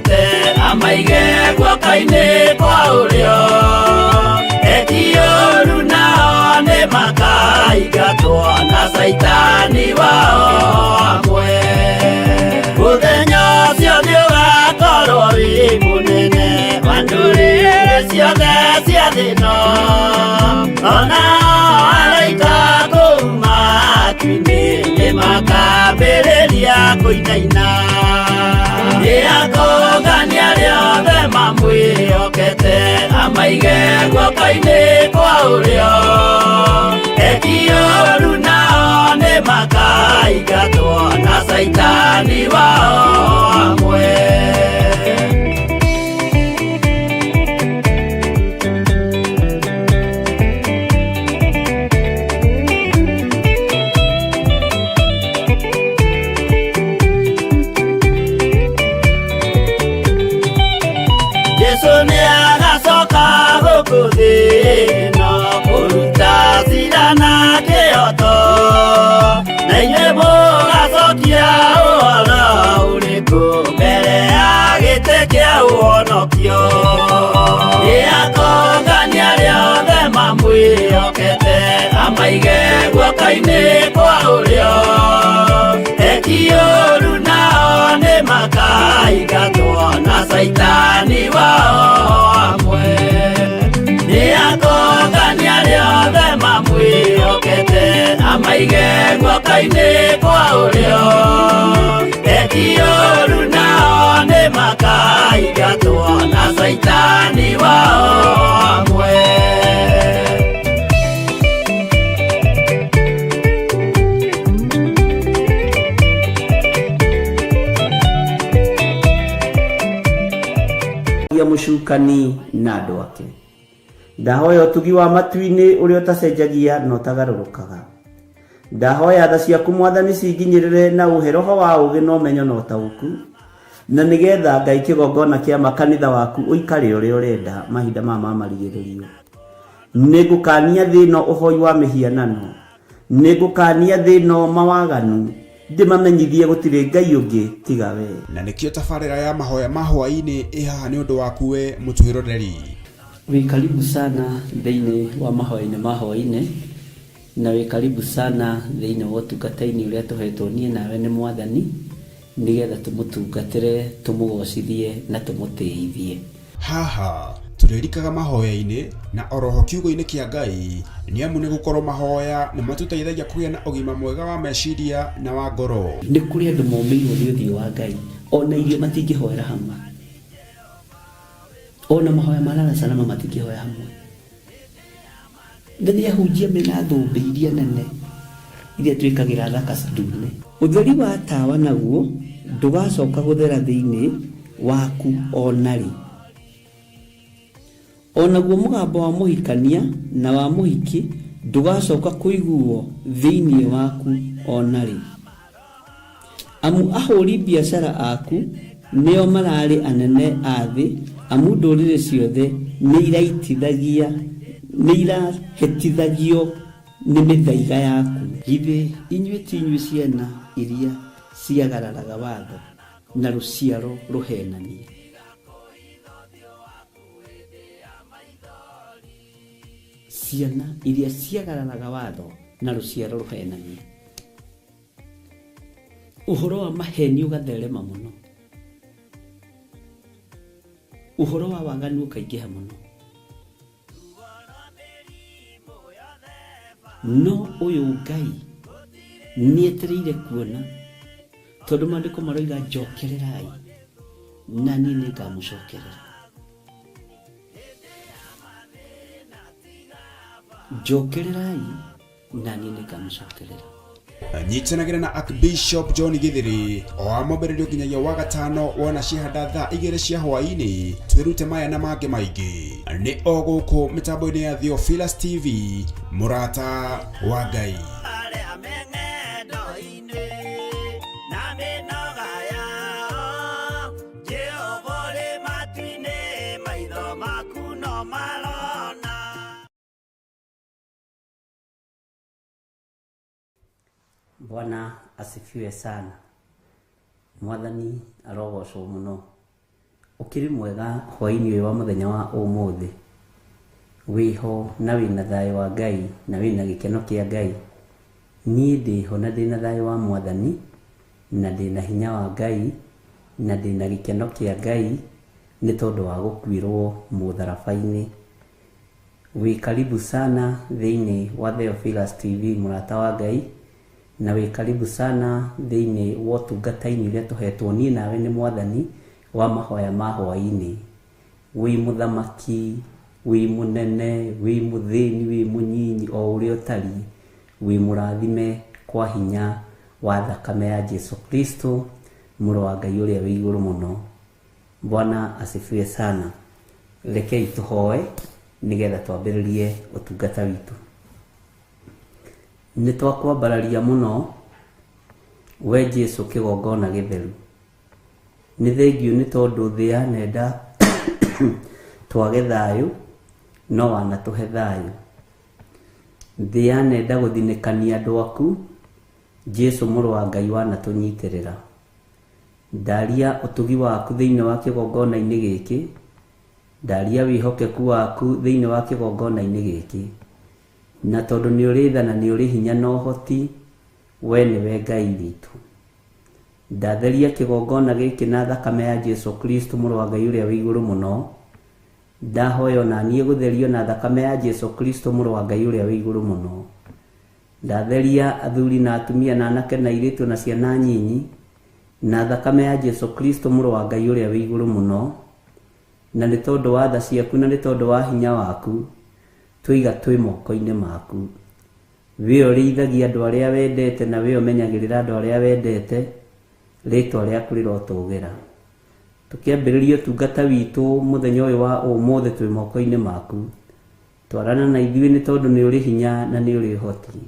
okete amaige guoka-inĩ kwa ũrĩo etioru nao nĩ makaingatwo na Saitani wao amwe mũthenya ũcio nĩũgakorwo wĩ mũnene wa ndũrĩrĩ ciothe cia thĩ ĩno ona araika kuuma matu-inĩ nĩmakambĩrĩria kũinaina nĩakũngania rĩothe mamwĩhokete amaige guoka-inĩ kwa ũrĩo etioru nao nĩ makaingatwo na Saitani wao amwe no kũruta cira na kĩhooto na inyuĩ mũgacokia ũhoro ũrĩkũ mbere ya gĩtĩ kĩa ũhonokio nĩakũngania rĩothe mamwĩhokete amaige guoka-inĩ kwa ũrĩo etioru nao nĩ makaingatwo na Saitani wao amwe nĩakũngania rĩothe mamwĩhokete amaige guoka-inĩ kwa ũrĩo etioru nao nĩ makaingatwo na Saitani wao amwe ya mũcukani na andũ ake ndahoya ũtugi wa matu-inĩ ũrĩa ũtacenjagia na ũtagarũrũkaga ndahoya tha ciaku Mwathani cinginyĩrĩre na ũhe roho wa ũũgĩ na ũmenyo na ũtaũku na nĩgetha Ngai kĩgongona kĩa makanitha waku ũikare ũrĩa ũrenda mahinda mama marigĩrĩrio nĩngũkania thĩ ĩno ũhoi wa mĩhianano nĩngũkania thĩ ĩno mawaganu ndĩmamenyithie gũtirĩ Ngai ũngĩ tiga we na nĩkĩo tabarĩra ya mahoya ma hwaĩ-inĩ ĩhaha nĩ ũndũ waku we mũtũhĩroreri wĩ karibu sana thĩinĩ wa mahoya-inĩ ma hwaĩ-inĩ na wĩ karibu sana thĩinĩ wa ũtungata-inĩ ũrĩa tũhetwo niĩ nawe nĩ Mwathani nĩgetha tũmũtungatĩre tũmũgocithie na tũmũtĩithie haha tũrĩrikaga mahoya-inĩ na oroho kiugo-inĩ kĩa Ngai nĩ amu nĩ gũkorwo mahoya nĩ matũteithagia kũgĩa na ũgima mwega wa meciria na wa ngoro nĩ kũrĩ andũ momĩirwo nĩ ũthiũ wa Ngai ona irio matingĩhoera hamwe ona mahoya marara salama matingĩhoya hamwe rĩrĩa hunjia mena thũmbĩ iria nene iria twĩkagĩra thaka ndune ũtheri wa tawa naguo ndũgacoka gũthera thĩinĩ waku onarĩ onaguo mũgambo wa mũhikania na wa mũhiki ndũgacoka kũiguo thĩinĩ waku onarĩ amu ahũri biacara aku nĩo mararĩ anene a thĩ amu ndũrĩrĩ ciothe nĩirahĩtithagio nĩ mĩthaiga yaku githĩ inyuĩ ti inyuĩ ciana iria ciagararaga watho na rũciaro rũhenanie ciana iria ciagararaga watho na rũciaro rũhenanie ũhoro wa maheni ũgatherema mũno ũhoro wa waganu ũkaingĩha mũno no ũyũ Ngai nĩetereire kuona tondũ maandĩko maroiga njokererai na niĩ nĩngamũcokerera njokererai na niĩ nĩngamũcokerera nyitanagĩra na Archbishop John Githiri o amũmbĩrĩrio nginyagia wa gatano wona ciahanda thaa 2 cia hwaĩ-inĩ twĩrute maya na mangĩ maingĩ nĩ o gũkũ mĩtambo-inĩ ya Theophilus TV mũrata wa Ngai Bwana asifiwe sana. Mwathani arogocwo mũno. Ukiri mwega hwaini wa muthenya wa umuthi wiho na wina thayo wa Ngai na wina gikeno kia Ngai. Nie ndiho na ndina thayo wa Mwathani na ndina hinya wa Ngai na ndina gikeno kia Ngai ni tondu wa gukwirwo mutharabaini. Wi karibu sana thiini wa Theophilus TV murata wa Ngai, na wi karibu sana thiini wa tungata-ini uria tuhetwo nie nawe ni Mwathani wa mahoya ma hwaini. Wi muthamaki, wi munene, wi muthini, wi munyinyi o uria utari, wi murathime kwa hinya wa thakame ya Jesu Kristo muru wa Ngai uria wi iguru muno. Bwana asifiwe sana. Rekei tuhoe nigetha twambiririe utungata witu. Ni twakwambararia muno we Jesu kigongona githeru. Ni thengiu ni tondu thia nenda twage thayo no wanatuhe thayo. Thia nenda guthinikania andu aku, Jesu muru wa Ngai wanatunyitirira. Ndaria utugi waku thiini wa kigongona-ini giki, ndaria wihokeku waku thiini wa kigongona-ini giki, na tondu ni uri tha na ni uri hinya na uhoti, we niwe Ngai witu. Ndatheria kigongona giki na thakame ya Jesu Kristo muru wa Ngai uria wi iguru muno. Ndahoya na nie gutherio na thakame ya Jesu Kristo muru wa Ngai uria wi iguru muno. Ndatheria athuri na atumia na anake na airitu na ciana nyinyi na thakame ya Jesu Kristo muru wa Ngai uria wi iguru muno. Na ni tondu wa tha ciaku na ni tondu wa hinya waku twiga twi moko-ini maku. We urithagia andu aria wendete na we umenyagirira andu aria wendete, ritwa riaku rirotugira. Tukiambiriria utungata witu muthenya uyu wa umuthi twi moko-ini maku. Twarana na ithuĩ ni tondu ni uri hinya na ni uri hoti.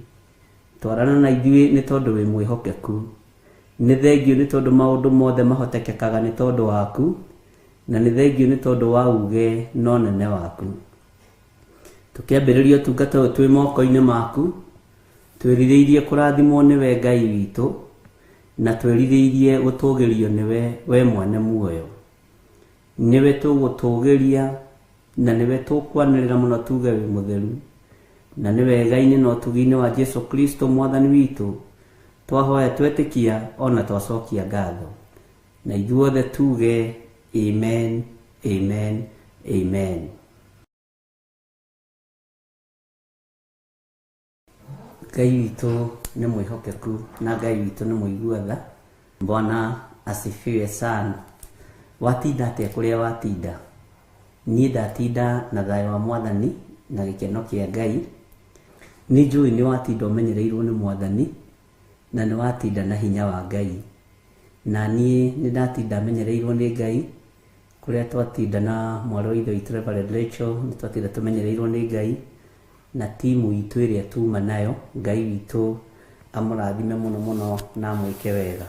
Twarana na ithuĩ ni tondu wi mwihokeku. Ni thengiu ni tondu maundu mothe mahotekekaga ni tondu waku, na ni thengiu ni tondu wa uge no nene waku. Tukiambiriria utungata uyu twi moko-ini maku, twiririirie kurathimwo niwe Ngai witu, na twiririirie gutugirio niwe we mwene muoyo. Niwe tugutugiria na niwe tukwanirira muno tuge wi mutheru, na niwe Ngai-ini na utugi-ini wa Jesu Kristo Mwathani witu twahoya twetikia ona twacokia ngatho. Na ithuothe tuge amen, amen, amen. Ngai witu ni mwihokeku na Ngai witu ni muiguatha. Bwana asifiwe sana. Watinda atia kuria watinda? Nie ndatinda na thayo wa Mwathani na gikeno kia Ngai. Ni njui ni watinda umenyereirwo ni Mwathani na ni watinda na hinya wa Ngai. Na nie ni ndatinda menyereirwo ni Ngai kuria twatinda na mwarĩ wa ithe witũ Reverend Rachel, ni twatinda tumenyereirwo ni Ngai na timu itu iria tuma nayo. Ngai witu amurathime muno muno na amwike wega.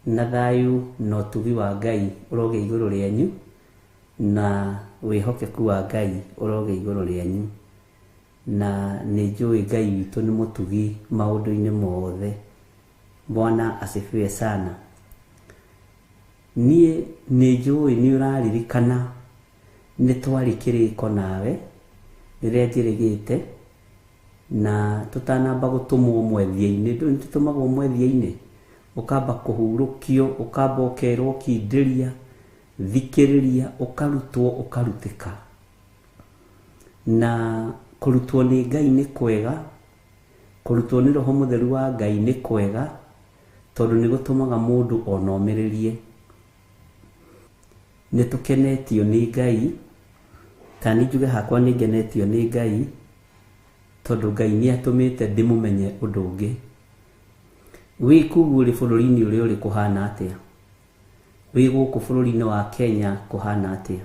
Na thayu no tugi wa Ngai uroge iguru rienyu na wihokeku wa Ngai uroge iguru rienyu. Na ni njui Ngai witu ni mutugi maundu-ini mothe. Bwana asifiwe sana. Nie ni njui ni uraririkana ni twari kiriko nawe riria njirigite, na tutanamba gutumwo mwethia-ini. Ndu nitutumagwo mwethia-ini, ukamba kuhurukio, ukamba ukerwo kindiria, thikiriria, ukarutwo, ukarutika. Na kurutwo ni Ngai ni kwega, kurutwo ni Roho Mutheru wa Ngai ni kwega, tondu ni gutumaga mundu ona omiririe. Ni tukenetio ni Ngai, tani njuge hakwa ni ngenetio ni Ngai, tondu Ngai ni atumite ndimumenye undu ungi. Wi kugu uri bururi-ini uria uri kuhana atia? Wi guku bururi-ini wa Kenya kuhana atia?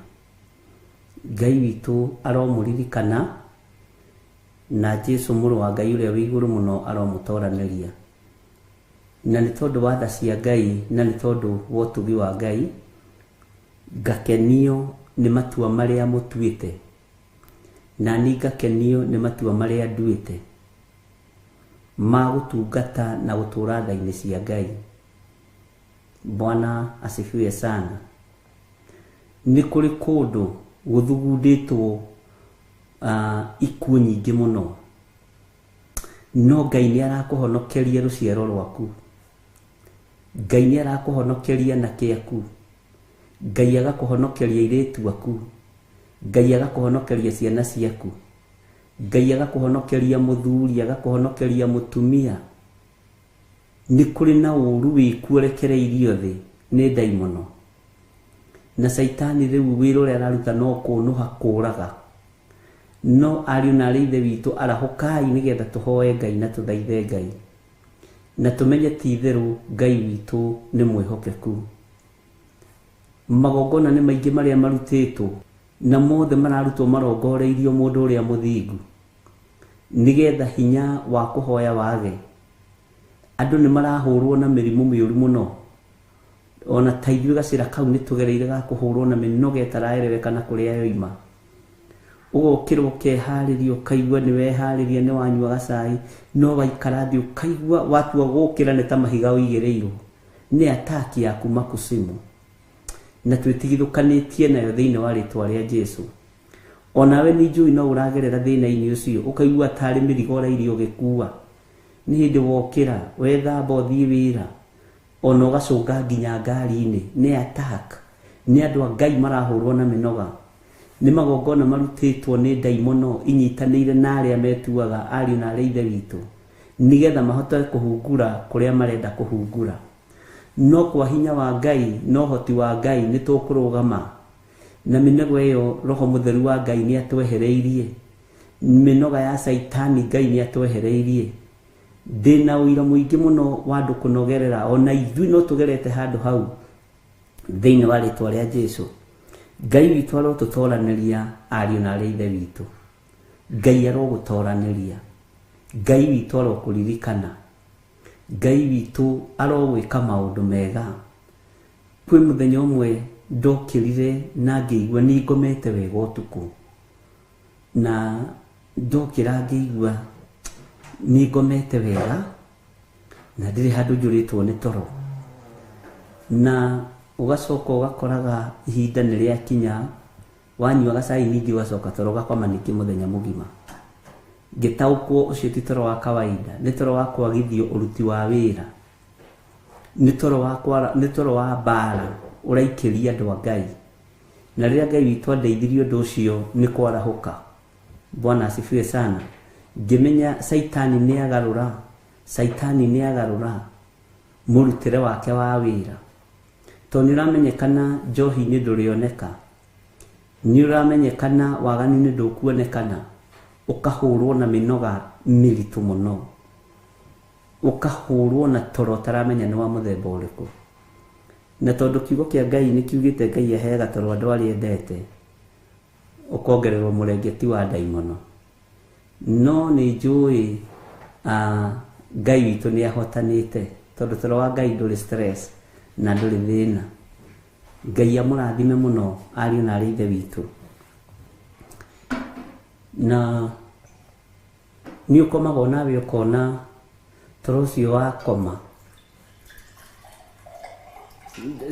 Ngai witu aromuririkana na Jesu muru wa Ngai uria wi iguru muno aromutoraniria. Na ni tondu wa tha cia Ngai na ni tondu wa utugi wa Ngai, ngakenio ni matua maria mutuite, na ni ngakenio ni matua maria nduite ma gutungata na gutura tha-ini cia Ngai. Bwana asifiwe sana. nĩ kũrĩ kũndũ gũthugundĩtwo ikuũ nyingĩ mũno, no Ngai nĩ arakũhonokeria rũciaro rwaku. Ngai nĩ arakũhonokeria anake aku. Ngai agakũhonokeria airĩtu aku. Ngai agakũhonokeria ciana ciaku. Ngai agakũhonokeria mũthuri, agakũhonokeria mũtumia. Nĩ kũrĩ na ũru wĩkuorekereirio thĩ nĩ daimono. Na Saitani rĩu wĩra ũrĩa araruta no kũnũha, kũũraga. No ariũ na aarĩ ithe witũ, arahũkai nĩgetha tũhoe Ngai na tũthaithe Ngai, na tũmenye ti itherũ Ngai witũ nĩ mwĩhokeku. Magongona nĩ maingĩ marĩa marutĩtwo, na mothe mararutwo marongoreirio mũndũ ũrĩa mũthingu, nĩgetha hinya wa kũhoya wage. Andũ nĩ marahũrwo na mĩrimũ mĩũru mũno, ona ta ithuĩ gacĩra kau nĩ tũgereire ga kũhũrwo na mĩnoga ĩtaraereweka na kũrĩa yoima. Ũgokĩra ũkeharĩria, ũkaigua nĩ weharĩria, nĩ wanyua gacai, no waikara thĩ ũkaigua watua gũkĩra nĩ ta mahiga ũigĩrĩirwo nĩ ataki ya kuma kusimu, na twĩtigithũkanĩtie nayo thĩinĩ wa rĩtwa rĩa Jesũ. Onawe nĩ njũĩ no ũragerera thĩna-inĩ ũcio, ũkaigua tarĩ mĩrigo ũrairio ũgĩkua. Nĩ hĩndĩ wokĩra, wethamba ũthiĩ wĩra, ona ũgacũnga nginya ngari-inĩ, nĩ attack, nĩ andũ a Ngai marahũrwo na mĩnoga. Nĩ magongona marutĩtwo nĩ daimono inyitanĩire na arĩa metuaga ariũ na aarĩ ithe witũ, nĩgetha mahote kũhungura kũrĩa marenda kũhungura. No kwa hinya wa Ngai, no hoti wa Ngai nĩ tũkũrũgama, na mĩnoga ĩyo Roho Mũtheru wa Ngai nĩ atwehereirie. Mĩnoga ya Saitani Ngai nĩ atwehereirie. Ndĩna ũira mũingĩ mũno wa andũ kũnogerera, ona ithuĩ no tũgerete handũ hau thĩinĩ wa rĩtwa rĩa Jesũ. Ngai witũ arotũtoranĩria ariũ na aarĩ ithe witũ. Ngai arogũtoranĩria. Ngai witũ arokũririkana. Ngai witũ arogwĩka maũndũ mega. Kwĩ mũthenya ũmwe ndokĩrire na ngĩigua nĩ ngomete wega ũtukũ, na ndokĩra ngĩigua nĩ ngomete wega na ndirĩ handũ njũrĩtwo nĩ toro, na ũgacoka ũgakoraga ihinda nĩ rĩakinya, wanyua gacai ningĩ ũgacoka toro gakoma ningĩ mũthenya mũgima. Ngĩtaũkwo ũcio ti toro wa kawaida, nĩ toro wa kwagithio ũruti wa wĩra, nĩ toro wa mbara ũraikĩria andũ a Ngai. Na rĩrĩa Ngai witũ andeithirie ũndũ ũcio nĩ kwarahũka. Bwana asifiwe sana. Ngĩmenya Saitani nĩ agarũra mũrutĩre wake wa wĩra. Tondũ nĩ ũramenyekana njohi-inĩ ndũrĩoneka, nĩ ũramenyekana waganu-inĩ ndũkuonekana, ũkahũrwo na mĩnoga mĩritũ mũno, ũkahũrwo na toro ũtaramenya nĩ wa mũthemba ũrĩkũ. Na tondũ kiugo kĩa Ngai nĩ kiugĩte Ngai aheaga toro andũ arĩa endete, ũkongererwo mũrengeti wa daimono. No nĩ njũĩ Ngai witũ nĩ ahotanĩte, tondũ toro wa Ngai ndũrĩ stress na ndũrĩ thĩna. Ngai amũrathime mũno ariũ na aarĩ ithe witũ. Na nĩ ũkomaga onawe ũkona toro ũcio wakoma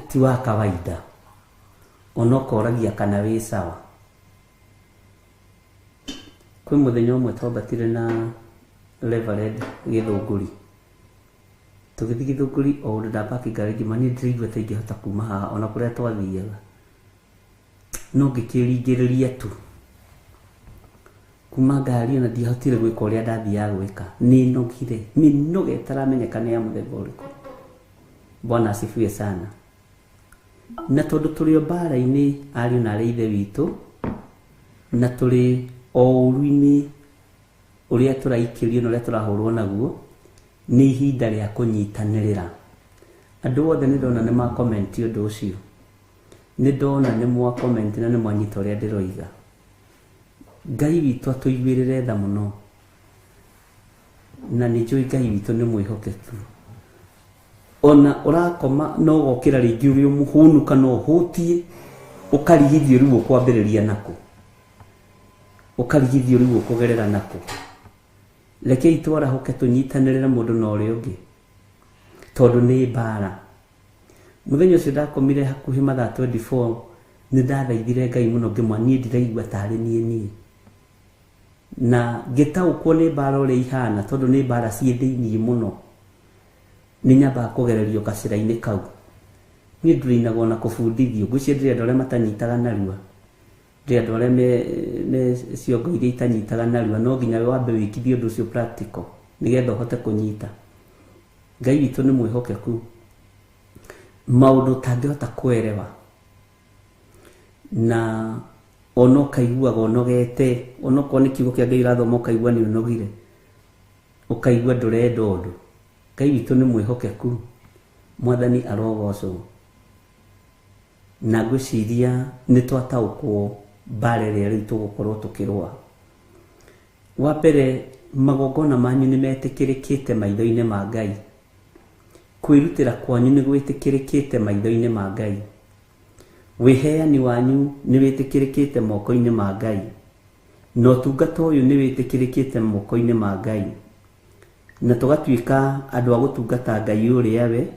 ti wa kawaida, ona ũkoragia kana wĩ sawa. Kwĩ mũthenya ũmwe twambatire na Reverend Gĩthũngũri, tũgĩthiĩ Gĩthũngũri, o ũndũ ndambaki ngari ngĩma niĩ ndĩraigua ta ingĩhota kuma haha ona kũrĩa twathiaga, no ngĩkĩringĩrĩria tu kuma ngari, ona ndiahotire gwĩka ũrĩa ndathiaga gwĩka, nĩ nogire mĩnoga ĩtaramenyekana ya mũthemba ũrĩkũ. Bwana asifiwe sana. Na tondũ tũrĩ o mbara-inĩ ariũ na aarĩ ithe witũ, na tũrĩ o ũru-inĩ ũrĩa tũraikĩrio na ũrĩa tũrahũrwo naguo, nĩ ihinda rĩa kũnyitanĩrĩra. Andũ othe nĩ ndona nĩ makomenti ũndũ ũcio, nĩ ndona nĩ mwakomenti na nĩ mwanyita ũrĩa ndĩroiga. Ngai witũ atũiguĩrĩre tha mũno, na nĩ njũĩ Ngai witũ nĩ mwĩhokeku. Ona ũrakoma no ũgokĩra rĩngĩ ũrĩ mũhũnu kana ũhũtie, ũkarigithio rĩu ũkwambĩrĩria nako, ũkarigithio rĩu ũkũgerera nako. Rekei twarahũke tũnyitanĩrĩre mũndũ na ũrĩa ũngĩ, tondũ nĩ mbara. Mũthenya ũcio ndakomire hakuhĩ mathaa 24 nĩ ndathaithire Ngai mũno ngĩmwa niĩ ndiraigua tarĩ niĩ na ngĩtaũkwo nĩ mbara ũrĩa ihana tondũ nĩ mbara ciĩ thĩinĩ mũno nĩ nyambaga kũgererio gacĩra-inĩ kau niĩ ndũrĩinagwo na kũbundithio ngwĩciria ndĩrĩ andũ arĩa matanyitaga narua ndĩrĩ andũ arĩa me ciongo iria itanyitaga narua no nginya wambe wĩkithie ũndũ ũcio practical nĩgetha ũhote kũnyita. Ngai witũ nĩ mwĩhokeku maũndũ tangĩhota kwerewa na ona ũkaiguaga ũnogete onokorwo nĩ kiugo kĩa Ngai ũrathoma ũkaigua nĩ ũnogire ũkaigua ndũrenda ũndũ. Ngai witũ nĩ mwĩhokeku Mwathani arogocwo na ngwĩciria nĩ twataũkwo mbara ĩrĩa rĩu tũgũkorwo tũkĩrũa. Wa mbere magongona manyu nĩ metĩkĩrĩkĩte maitho-inĩ ma Ngai. Kwĩrutĩra kwanyu nĩ gwĩtĩkĩrĩkĩte maitho-inĩ ma Ngai. Wĩheani wanyu nĩ wĩtĩkĩrĩkĩte moko-inĩ ma Ngai. Na ũtungata ũyũ nĩ wĩtĩkĩrĩkĩte moko-inĩ ma Ngai. Na tũgatuĩka andũ a gũtungata Ngai ũrĩa we,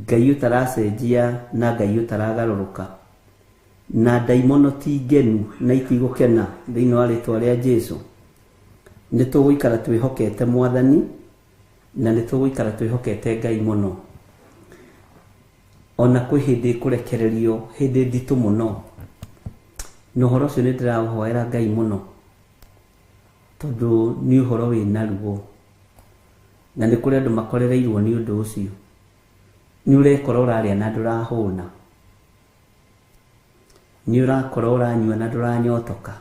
Ngai ũtaracenjia na Ngai ũtaragarũrũka. Na ndaimono ti ngenu na itigũkena thĩinĩ wa rĩtwa rĩa Jesũ. Nĩ tũgũikara twĩhokete Mwathani na nĩ tũgũikara twĩhokete Ngai mũno. Ona kwĩ hĩndĩ kũrekererio hĩndĩ nditũ mũno. Na ũhoro ũcio nĩ ndĩraũhoera Ngai mũno tondũ nĩ ũhoro wĩna ruo. Na nĩ kũrĩ andũ makorereirwo nĩ ũndũ ũcio. Nĩ ũrekora ũrarĩa na ndũrahũna. Nĩ ũrakora ũranyua na ndũranyotoka.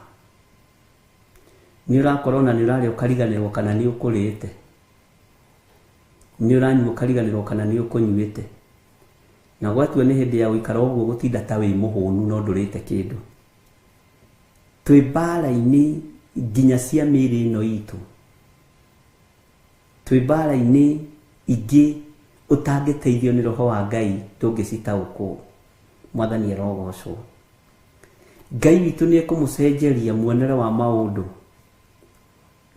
Nĩ ũrakora ona nĩ ũrarĩa ũkariganĩrwo kana nĩ ũkũrĩte. Nĩ ũranyua ũkariganĩrwo kana nĩ ũkũnyuĩte. Na gwatua nĩ hĩndĩ ya gũikara ũguo gũtinda ta wĩ mũhũnu no ndũrĩte kĩndũ. Twĩ mbara-inĩ nginya cia mĩĩrĩ ĩno itũ. Twĩ mbara-inĩ ingĩ ũtangĩteithio nĩ Roho wa Ngai tũngĩcitaũkwo. Mwathani arogocwo. Ngai witũ nĩ ekũmũcenjeria muonere wa maũndũ.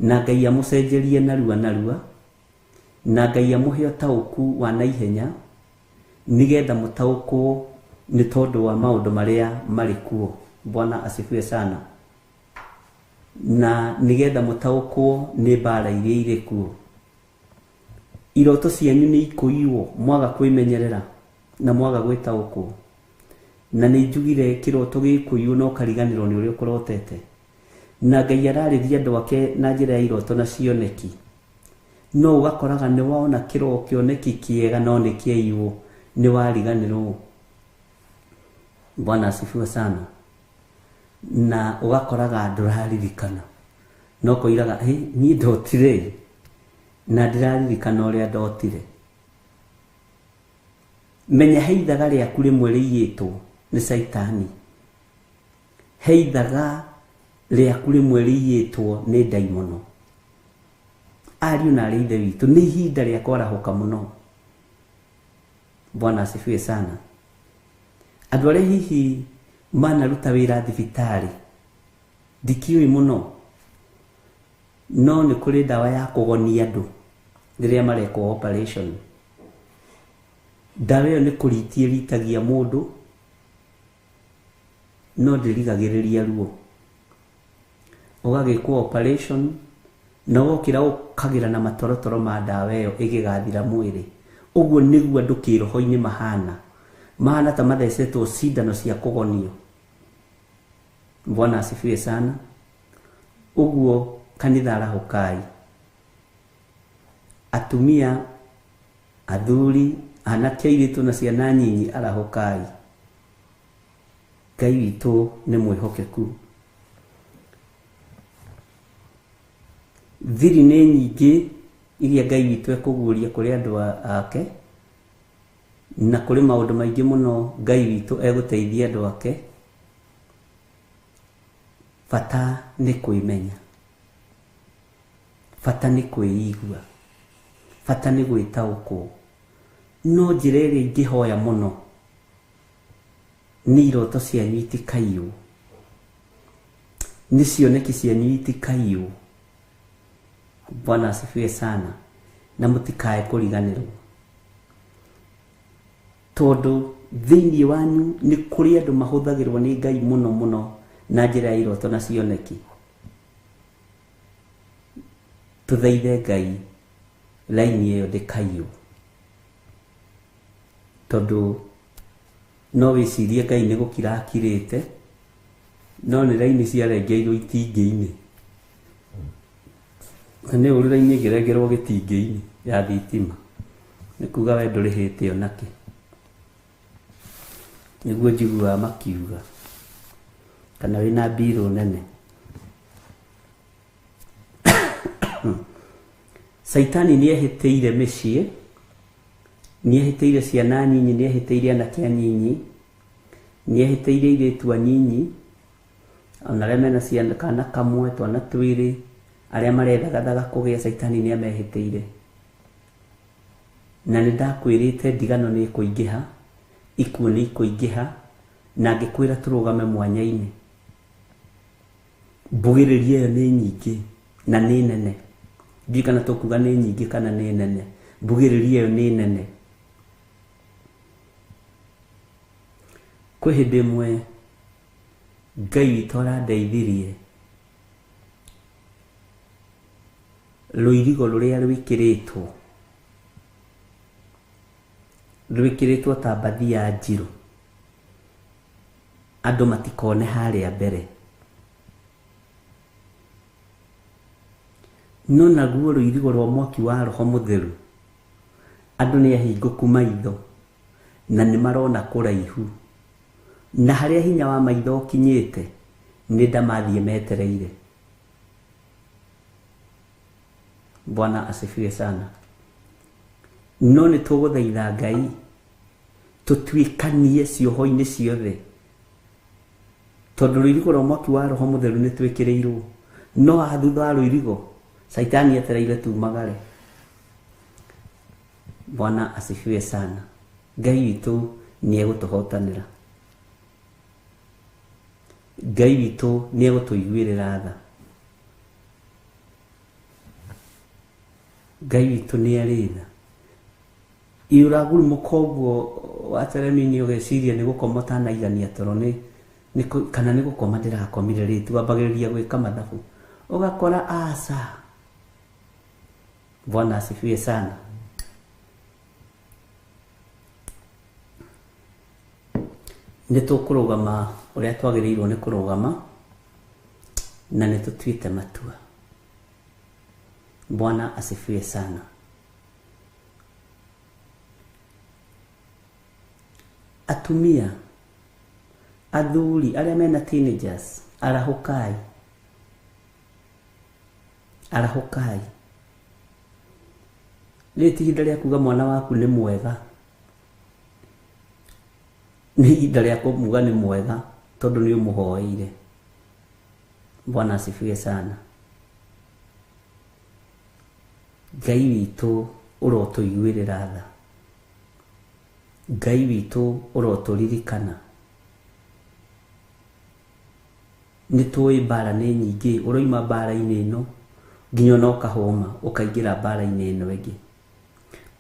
Na Ngai amũcenjerie narua na Ngai amũhe ũtaũku wa naihenya nigetha mũtaũkwo nĩ tondũ wa maũndũ marĩa marĩ kuo. Bwana asifiwe sana. Na nigetha mũtaũkwo nĩ mbara iria irĩ kuo. Iroto cianyu nĩ ikũiywo mwaga kwĩmenyerera na mwaga gwĩtaũkwo. Na nĩ njugire kĩroto gĩkũiywo no kariganĩrwo nĩ ũrĩa ũkũrotete. Na Ngai ararĩria andũ ake na njĩra ya iroto na cioneki. No ũgakoraga nĩ wona kĩoneki kĩega no nĩ kĩaiywo nĩ wariganĩrwo. Bwana asifiwe sana. Na ũgakoraga ndũraririkana. No koiraga niĩ ndotire na ndĩraririkana ũrĩa ndotire. Menya heithaga rĩaku rĩmwe rĩiyĩtwo nĩ Saitani. Heithaga rĩaku rĩmwe rĩiyĩtwo nĩ ndaimono. Ariũ na arĩ ithe witũ nĩ ihinda rĩa kwarahũka mũno. Bwana asifiwe sana. Andũ arĩa hihi manaruta wĩra thibitarĩ ndikiũĩ mũno no nĩ kũrĩ ndawa ya kũgonia andũ rĩrĩa marekwo operation. Ndawa ĩyo nĩ kũritia ritagia mũndũ no ndĩrigagĩrĩria ruo. Ũgagĩkwo operation na wokĩra ũkagĩra na matorotoro ma ndawa ĩyo ĩgĩgathira mwĩrĩ. Ũguo nĩguo andũ kĩroho-inĩ mahana ta mathecetwo cindano cia kũgonio. Bwana asifiwe sana. Ũguo kanitha arahũkai. Atumia, athuri, anake airĩtu na ciana nyinyi arahũkai. Ngai witũ nĩ mwĩhokeku. Thiri nĩ nyingĩ iria Ngai witũ ekũguũria kũrĩ andũ ake. Na kũrĩ maũndũ maingĩ mũno Ngai witũ egũteithia andũ ake. Bata nĩ kwĩmenya. Bata nĩ kwĩigua. Bata nĩ gwĩtaũkwo. No njĩra ĩrĩa ingĩhoya mũno nĩ iroto cianyu itikaiywo. Nĩ cioneki cianyu itikaiywo. Bwana asifiwe sana. Na mũtikae kũriganĩrwo. Tondũ thiini wanyu ni kuri andu mahuthagirwo ni Ngai muno muno na njira ya iroto na cioneki. Tuthaithe Ngai laini iyo ndikaiywo, tondu no wicirie Ngai ni gukira akirite, no ni laini ciarengeirwo itingi-ini, ni uri laini ikirengerwo gitingi-ini ya thitima, ni kuga we ndurihite onaki. Niguo njiguaga makiuga kana wina mbirũ nene. Saitani niehĩtĩire mĩciĩ, niehĩtĩire ciana nyinyi, niehĩtĩire anake anyinyi, niehĩtĩire airĩtu anyinyi, ona arĩa mena ciana kana kamwe, twana twĩrĩ, arĩa marethagathaga kũgĩa, Saitani nĩamehĩtĩire. Na nĩndakwĩrĩte ndigano nĩ ĩkũingĩha, ikuũ nĩ ikũingĩha, na ngĩkwĩra tũrũgame mwanya-inĩ. Mbugĩrĩria ĩyo nĩ nyingĩ na nĩ nene. Ndiũĩ kana tũkuga nĩ nyingĩ kana nĩ nene. Mbugĩrĩria ĩyo nĩ nene. Kwĩ hĩndĩ ĩmwe Ngai witũ arandeithirie, rũirigo rũrĩa rwĩkĩrĩtwo ta mbathi ya njirũ, andũ matikone harĩa mbere. No naguo rũirigo rwa mwaki wa Roho Mũtheru, andũ nĩ ahingũku maitho na nĩ marona kũraihu, na harĩa hinya wa maitho ũkinyĩte nĩ ndamathiĩ metereire. Bwana asifiwe sana. No nĩ tũgũthaitha Ngai tũtuĩkanie cioho-inĩ ciothe, tondũ rũirigo rwa mwaki wa Roho Mũtheru nĩ twĩkĩrĩirwo, no haha thutha wa rũirigo Saitani etereire tumagare. Bwana asifiwe sana. Ngai witũ nĩ egũtũhotanĩra. Ngai witũ nĩ egũtũiguĩrĩra tha. Ngai witũ nĩ arĩ tha. Iũragurumũka ũguo wateremi-inĩ ũgeciria nĩ gũkoma ũtanaigania toro, kana nĩ gũkoma ndĩrakomire rĩ, wambagĩrĩria gwĩka mathabu ũgakora aca. Bwana asifiwe sana. Nĩ tũkũrũgama ũrĩa twagĩrĩirwo nĩ kũrũgama na nĩ tũtuĩte matua. Bwana asifiwe sana. Atumia, athuri, arĩa mena teenagers, arahũkai. Nĩ ihinda rĩa kuga mwana waku nĩ mwega, nĩ ihinda rĩa kumuga nĩ mwega, tondũ nĩ ũmũhoeire. Bwana asifiwe sana. Ngai witũ ũrotũiguĩrĩra tha. Ngai witũ ũrotũririkana. Nĩ tũĩ mbara nĩ nyingĩ, ũroima mbara-inĩ ĩno nginya ona ũkahũma ũkaingĩra mbara-inĩ ĩno ĩngĩ.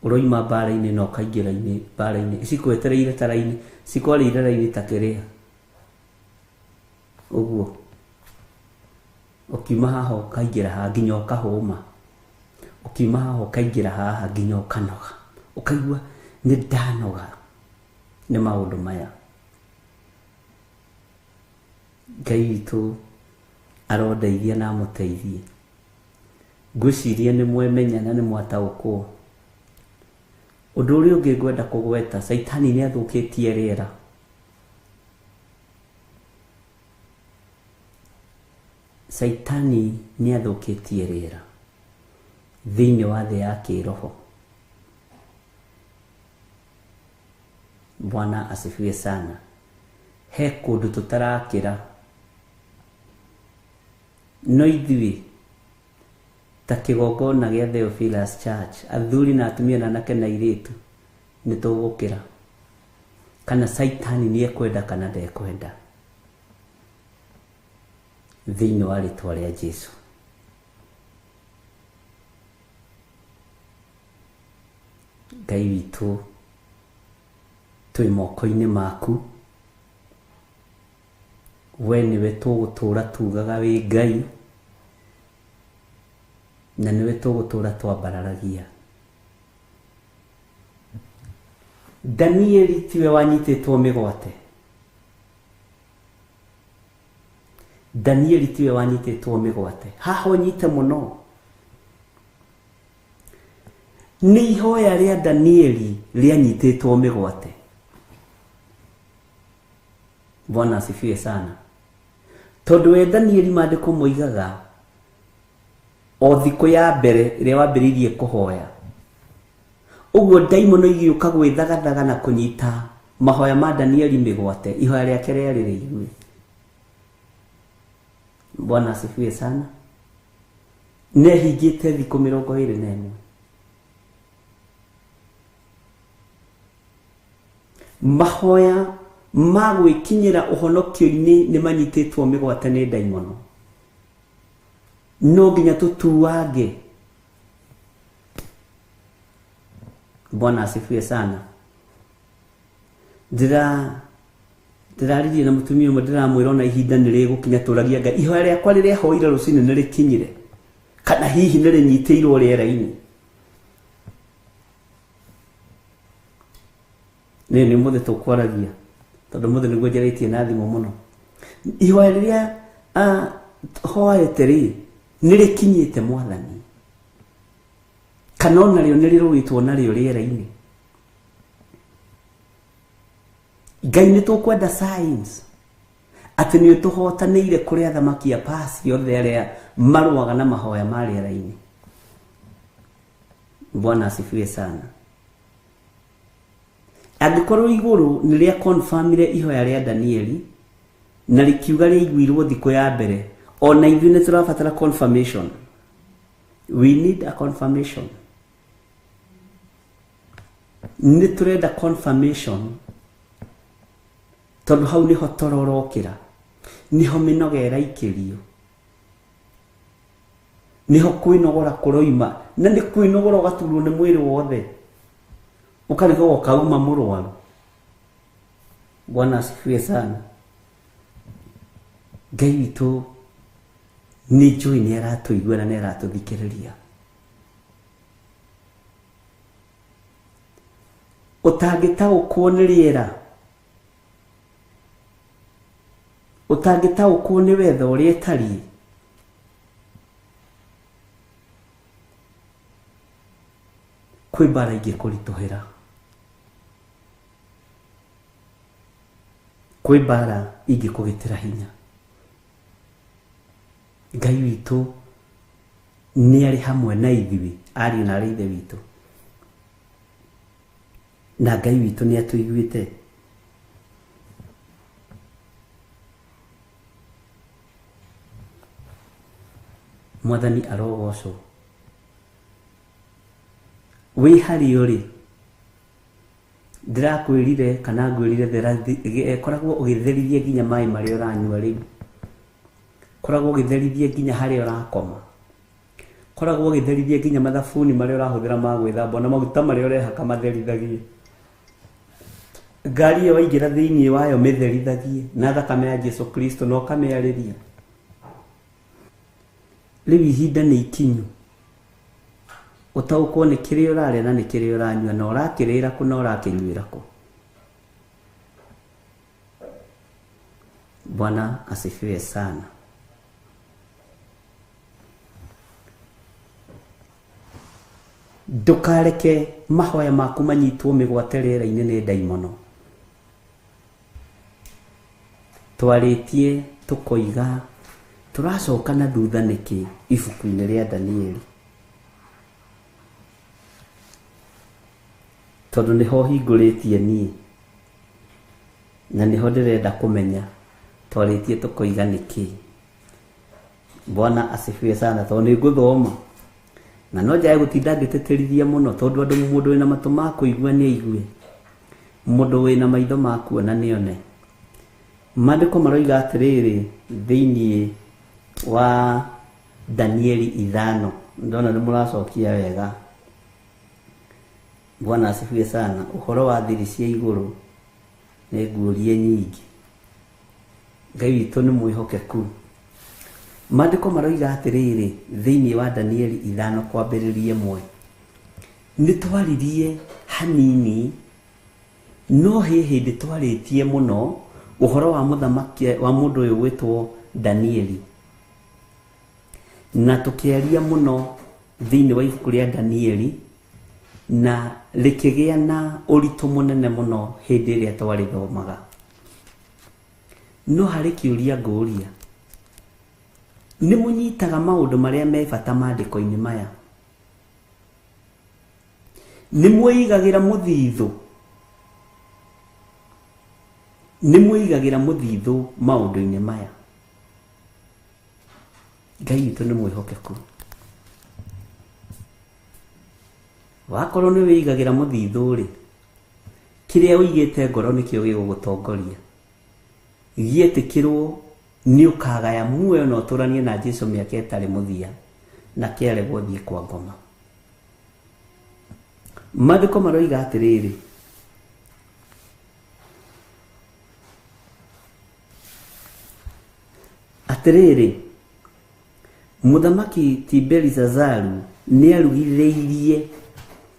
Ũroima mbara-inĩ ĩno ũkaingĩra mbara-inĩ cikwetereire ta raini, cikwarĩire raini ta kĩrĩa ũguo. Ũkiuma haha ũkaingĩra haha nginya ũkahũma, ũkiuma haha ũkaingĩra haha nginya ũkanoga, ũkaigua nĩ ndanoga nĩ maũndũ maya. Ngai witũ arondeithia na amũteithie. Ngwĩciria nĩ mwemenya na nĩ mwataũkwo. Ũndũ ũrĩa ũngĩ ngwenda kũgweta, Saitani nĩ athũkĩtie rĩera. Saitani nĩ athũkĩtie rĩera thĩinĩ wa thĩ ya kĩroho. Bwana asifiwe sana. He kũndũ tũtarakĩra, no ithuĩ ta kĩgongona gĩa Theophilus Church, athuri na atumia na anake na airĩtu nĩ tũgũkĩra. Kana Saitani nĩ ekwenda kana ndekwenda, thĩinĩ wa rĩtwa rĩa Jesũ. Ngai witũ Twi moko-inĩ maku. We niwe tũgũtũra tugaga wĩ Ngai, na niwe tũgũtũra twambararagia. Danieli tiwe wanyitĩtwo mĩgwate. Danieli tiwe wanyitĩtwo mĩgwate. Haha ũnyite mũno. Nĩ ihoya rĩa Danieli rĩanyitĩtwo mĩgwate. Bwana asifiwe sana. Tondũ we Danieli maandĩko moigaga o thikũ ya mbere rĩrĩa wambĩrĩirie kũhoya, ũguo ndaimono igĩũka gwĩthagathaga na kũnyita mahoya ma Danieli mĩgwate. Ihoya rĩake rĩarĩ rĩigue. Bwana asifiwe sana. Nehingĩte thikũ 21. Mahoya ma gwĩkinyĩra ũhonokio-inĩ nĩ manyitĩtwo mĩgwate nĩ ndaimono. No nginya tũtuange. Bwana asifiwe sana. Ndĩraririe na mũtumia ũmwe ndĩramwĩra ona ihinda nĩ rĩgũkinya tũragia Ngai. Ihoya rĩakwa rĩrĩa hoire rũcinĩ nĩ rĩkinyire, kana hihi nĩ rĩnyitĩirwo rĩera-inĩ. Nĩ mũthĩ tũkwaragia, tondũ mũthĩ nĩguo njarĩtie na thimũ mũno. Ihoya rĩrĩa hoete rĩ, nĩ rĩkinyĩte Mwathani, kana onarĩo nĩ rĩrũgĩtwo narĩo rĩera-inĩ. Ngai nĩ tũkwenda signs atĩ nĩ tũhotanĩire kũrĩ athamaki a Pasi othe arĩa marũaga na mahoya ma rĩera-inĩ. Bwana asifiwe sana. Angĩkorwo igũrũ nĩ rĩa confirmire ihoya rĩa Danieli na rĩkiuga rĩaiguirwo thikũ ya mbere, ona ithuĩ nĩ tũrabatara confirmation. We need a confirmation. Nĩ tũrenda confirmation, tondũ hau niho tororokĩra, niho mĩnoga ĩraikĩrio, niho kwĩnogora kũroima, na nĩ kwĩnogora ũgaturwo nĩ mwĩrĩ wothe, ũkarigwo ũkauma mũrwaru. Bwana asifiwe sana. Ngai witũ nĩ njũĩ nĩ aratũigua na nĩ aratũthikĩrĩria. Ũtangĩtaũkwo nĩ rĩera, ũtangĩtaũkwo nĩ wetha ũrĩa ĩtariĩ, kwĩ mbara ingĩkũritũhĩra, kwĩ mbara ingĩkũgĩtĩra hinya. Ngai witũ nĩ arĩ hamwe na ithuĩ, ariũ na arĩ ithe witũ, na Ngai witũ nĩ atũiguĩte. Mwathani arogocwo. Wĩ harĩa ũrĩ, ndĩrakwĩrire kana ngwĩrire koragwo ũgĩtherithia nginya maĩ marĩa ũranyua rĩu, koragwo ũgĩtherithia nginya harĩa ũrakoma, koragwo ũgĩtherithia nginya mathabuni marĩa ũrahũthĩra ma gwĩthamba na maguta marĩa ũrehaka matherithagie. Ngari ĩyo waingĩra thĩinĩ wayo mĩtherithagie na thakame ya Jesũ Kristo na ũkamĩarĩria. Rĩu ihinda nĩ ikinyu ũtaũkwo nĩ kĩrĩa ũrarĩa na nĩ kĩrĩa ũranyua, na ũrakĩrĩra kũ na ũrakĩnyuĩra kũ. Bwana asifiwe sana. Ndũkareke mahoya maku manyitwo mĩgwate rĩera-inĩ nĩ ndaimono. Twarĩtie tũkoiga tũracoka na thutha nĩkĩ ibuku-inĩ rĩa Danieli, tondũ nĩho hingũrĩtie niĩ na nĩho ndĩrenda kũmenya twarĩtie tũkoiga nĩkĩ. Bwana asifiwe sana. Tondũ nĩ ngũthoma na no njae gũtinda ngĩtĩtĩrithia mũno, tondũ andũ mũndũ wĩna matũ ma kũigua nĩ aigue, mũndũ wĩna maitho ma kuona nĩ one. Maandĩko maroiga atĩrĩrĩ thĩinĩ wa Danieli 5, ndona nĩ mũracokia wega. Bwana asifiwe sana. Ũhoro wa thiri cia igũrũ nĩ nguũrie nyingĩ. Ngai witũ nĩ mwĩhokeku. Maandĩko maroiga atĩrĩrĩ thĩinĩ wa Danieli 5:1, nĩ twaririe hanini no hĩndĩ twarĩtie mũno ũhoro wa mũthamaki wa mũndũ ũyũ gwĩtwo Danieli, na tũkĩaria mũno thĩinĩ wa ibuku rĩa Danieli, na rĩkĩgĩa na ũritũ mũnene mũno hĩndĩ ĩrĩa twarĩthomaga. No harĩ kĩũria ngũria, nĩ mũnyitaga maũndũ marĩa me bata maandĩko-inĩ maya? Nĩ mwĩigagĩra mũthithũ? Nĩ mwĩigagĩra mũthithũ maũndũ-inĩ maya? Ngai witũ nĩ mwĩhokeku. Wakorwo nĩ wĩigagĩra mũthithũ rĩ, kĩrĩa ũigĩte ngoro nĩkĩo gĩgũgũtongoria. Gĩetĩkĩrwo nĩ ũkagaya muoyo na ũtũranie na Jesũ mĩaka ĩtarĩ mũthia, na kĩaregwo thiĩ kwa ngoma. Maandĩko maroiga atĩrĩrĩ, Mũthamaki Tiberizazaru nĩ arugithĩirie,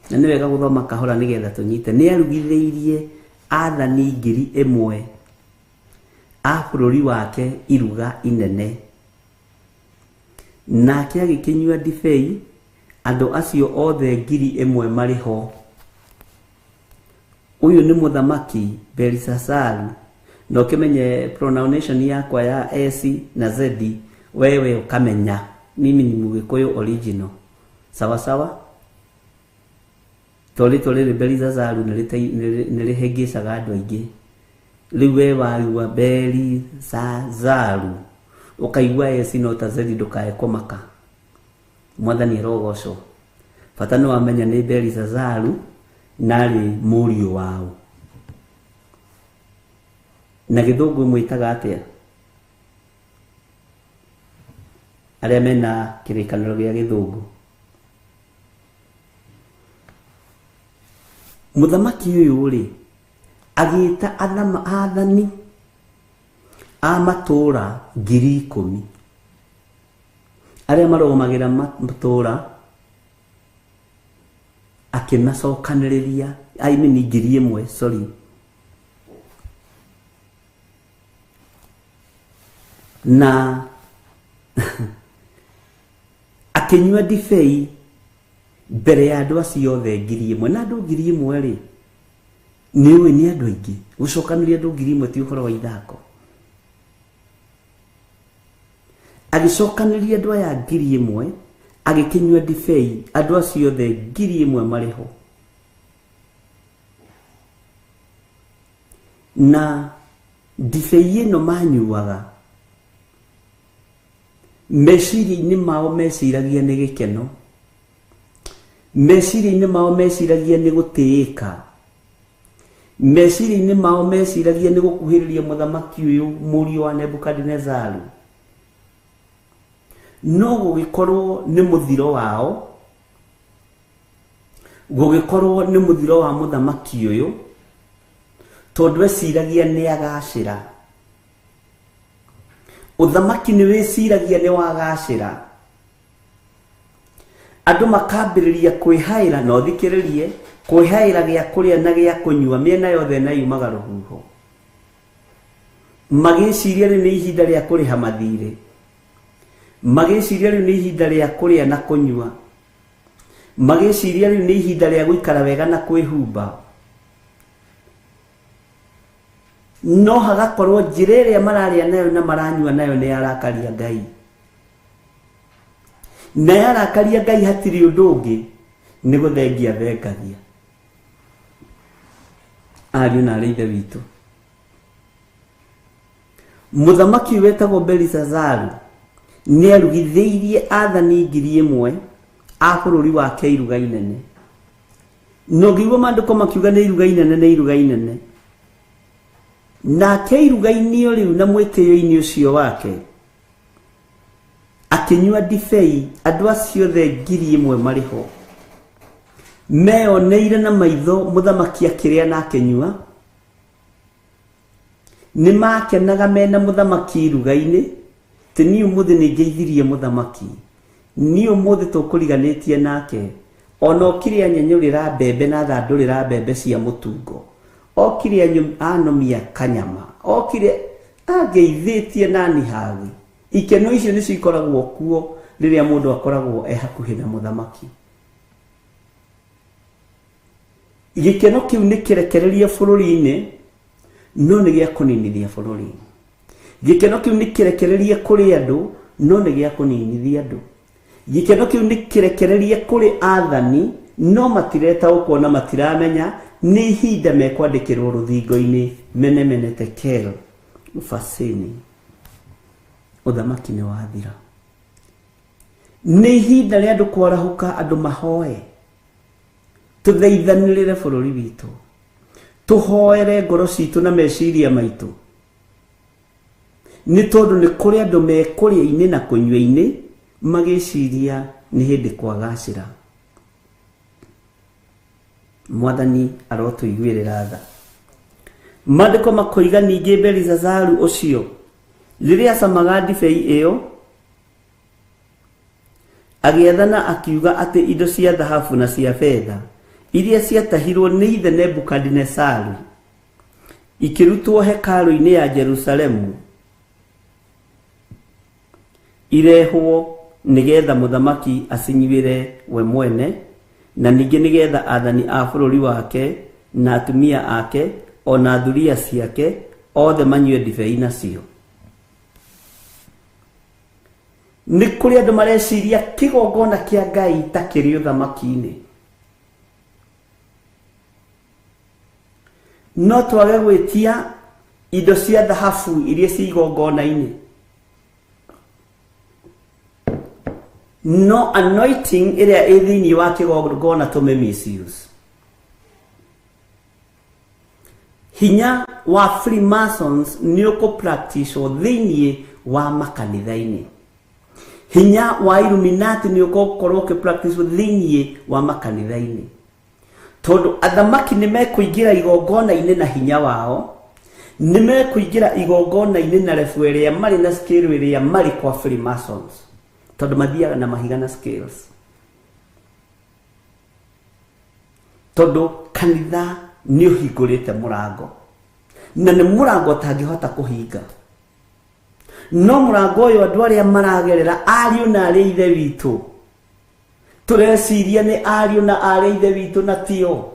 na nĩ wega gũthoma kahora nĩgetha tũnyite, nĩ arugithĩirie athani 1,000 a bũrũri wake iruga inene, nake agĩkĩnyua ndibei, andũ acio othe 1,000 marĩ ho. Ũyũ nĩ Mũthamaki Belshazaru, na ũkĩmenye pronunciation yakwa ya S na Z, wewe ukamenya mimi ni Mũgĩkũyũ original, sawa sawa. Tolĩ Belshazaru nĩ rĩhĩngĩcaga andũ aingĩ. Rĩu we waigua Belshazaru ũkaigua S no ta Z, ndũkae kũmaka. Mwathani arogocwo. Bata nĩ wamenya nĩ Belshazaru narĩ mũriũ wao. Na gĩthũngũ mwĩtaga atĩa? Arĩa mena kĩrĩkanĩro gĩa gĩthũngũ. Mũthamaki ũyũ rĩ, agĩĩta athani a matũũra 10,000 arĩa marũgamagĩra matũũra, akĩmacokanĩrĩria 1,000, sorry, na akĩnyua ndibei mbere ya andũ acio othe 1,000. Na andũ 1,000 rĩ, nĩ andũ aingĩ. Gũcokanĩrĩria andũ 1,000 ti ũhoro wa ithako. Agĩcokanĩrĩria andũ aya 1,000, agĩkĩnyua ndibei, andũ acio othe 1,000 marĩ ho. Na ndibei ĩno manyuaga, meciria-inĩ mao meciragia nĩ gĩkeno, meciria-inĩ mao meciragia nĩ gũtĩĩka, meciria-inĩ mao meciragia nĩ gũkuhĩrĩria mũthamaki ũyũ mũriũ wa Nebukadinezaru. No gũgĩkorwo nĩ mũthiro wao, gũgĩkorwo nĩ mũthiro wa mũthamaki ũyũ, tondũ eciragia nĩ agacĩra. Ũthamaki nĩ wĩciragia nĩ wagacĩra. Andũ makambĩrĩria kwĩhaĩra, na ũthikĩrĩrie, kwĩhaĩra gĩa kũrĩa na gĩa kũnyua mĩena yothe na yumaga rũhuho. Magĩciria rĩu nĩ ihinda rĩa kũrĩha mathirĩ. Magĩciria rĩu nĩ ihinda rĩa kũrĩa na kũnyua. Magĩciria rĩu nĩ ihinda rĩa gũikara wega na kwĩhumba. No hagakorwo njĩra ĩrĩa mararĩa nayo na maranyua nayo nĩ yarakaria Ngai. Na yarakaria Ngai hatirĩ ũndũ ũngĩ nĩ gũthengia thengagia. Ariũ na aarĩ a Ithe witũ, mũthamaki wetagwo Belshazaru nĩ arugithĩirie athani 1,000 a bũrũri wake iruga inene. No ngĩigua maandĩko makiuga nĩ iruga inene, nĩ iruga inene. Nake iruga-inĩ rĩu na mwĩtĩyo-inĩ ũcio wake akĩnyua ndibei, andũ acio othe 1,000 marĩ ho, meyoneire na maitho mũthamaki akĩrĩa na akĩnyua, nĩ makenaga mena mũthamaki ruga-inĩ tĩ niĩ ũmũthĩ nĩ ngeithirie mũthamaki, niĩ ũmũthĩ tũkũriganĩtie nake. Ona okire anyenyũrĩra mbembe na thandũrĩra mbembe cia mũtungo, okire anomia kanyama, okire angeithĩtie nani hathi. Ikeno icio nĩcio ikoragwo kuo rĩrĩa mũndũ akoragwo hakuhĩ na mũthamaki. Gĩkeno kĩu nĩ kĩrekereria bũrũri-inĩ, no nĩ gĩa kũninithia bũrũri. Gĩkeno kĩu nĩ kĩrekereria kũrĩ andũ, no nĩ gĩa kũninithia andũ. Gĩkeno kĩu nĩ kĩrekereria kũrĩ athani, no matiretaũkwo na matiramenya nĩ ihinda mekwandĩkĩrwo rũthingo-inĩ mene tekel faseni. Ũthamaki nĩ wathira. Nĩ ihinda rĩa andũ kwarahũka, andũ mahoe. Tũthaithanĩrĩre bũrũri witũ, tũhoere ngoro citũ na meciria maitũ, nĩ tondũ nĩ kũrĩ andũ me kũrĩa-inĩ na kũnyua-inĩ magĩciria nĩ hĩndĩ kwagacĩra. Mwathani arotũiguĩrĩra tha. Maandĩko makoiga ningĩ Belizazaru ũcio rĩrĩa acamaga ndibei ĩyo agĩathana akiuga atĩ indo cia thahabu na cia fedha iria ciatahirwo nĩ ithe Nebukadinezaru ikĩrutwo hekarũ-inĩ ya Jerusalemu irehwo nĩgetha mũthamaki acinyuĩre we mwene, na ningĩ nĩgetha athani a bũrũri wake na atumia ake ona thuria ciake othe manyue ndibei nacio. Nĩ kũrĩ andũ mareciria kĩgongona kĩa Ngai ta kĩrĩ ũthamaki-inĩ, no twage gwĩtia indo cia thahabu iria ci igongona-inĩ. No anointing ĩrĩa ĩ thĩinĩ wa kĩgongona tũme misuse. Hinya wa Freemasons nĩ ũkũ-practicewo thĩinĩ wa makanitha-inĩ. Hinya wa Illuminati nĩ ũgũkorwo ũkĩ-practicewo thĩinĩ wa makanitha-inĩ. Tondũ athamaki nĩ mekũingĩra igongona-inĩ na hinya wao, nĩ mekũingĩra igongona-inĩ na rebu ĩrĩa marĩ na scale ĩrĩa marĩ kwa Freemasons, tondũ mathiaga na mahiga na scales. Tondũ kanitha nĩ ũhingũrĩte mũrango, na nĩ mũrango ũtangĩhota kũhinga. No mũrango ũyũ andũ arĩa maragerera ariũ na arĩ ithe witũ, tũreciria nĩ ariũ na arĩ ithe witũ na tio.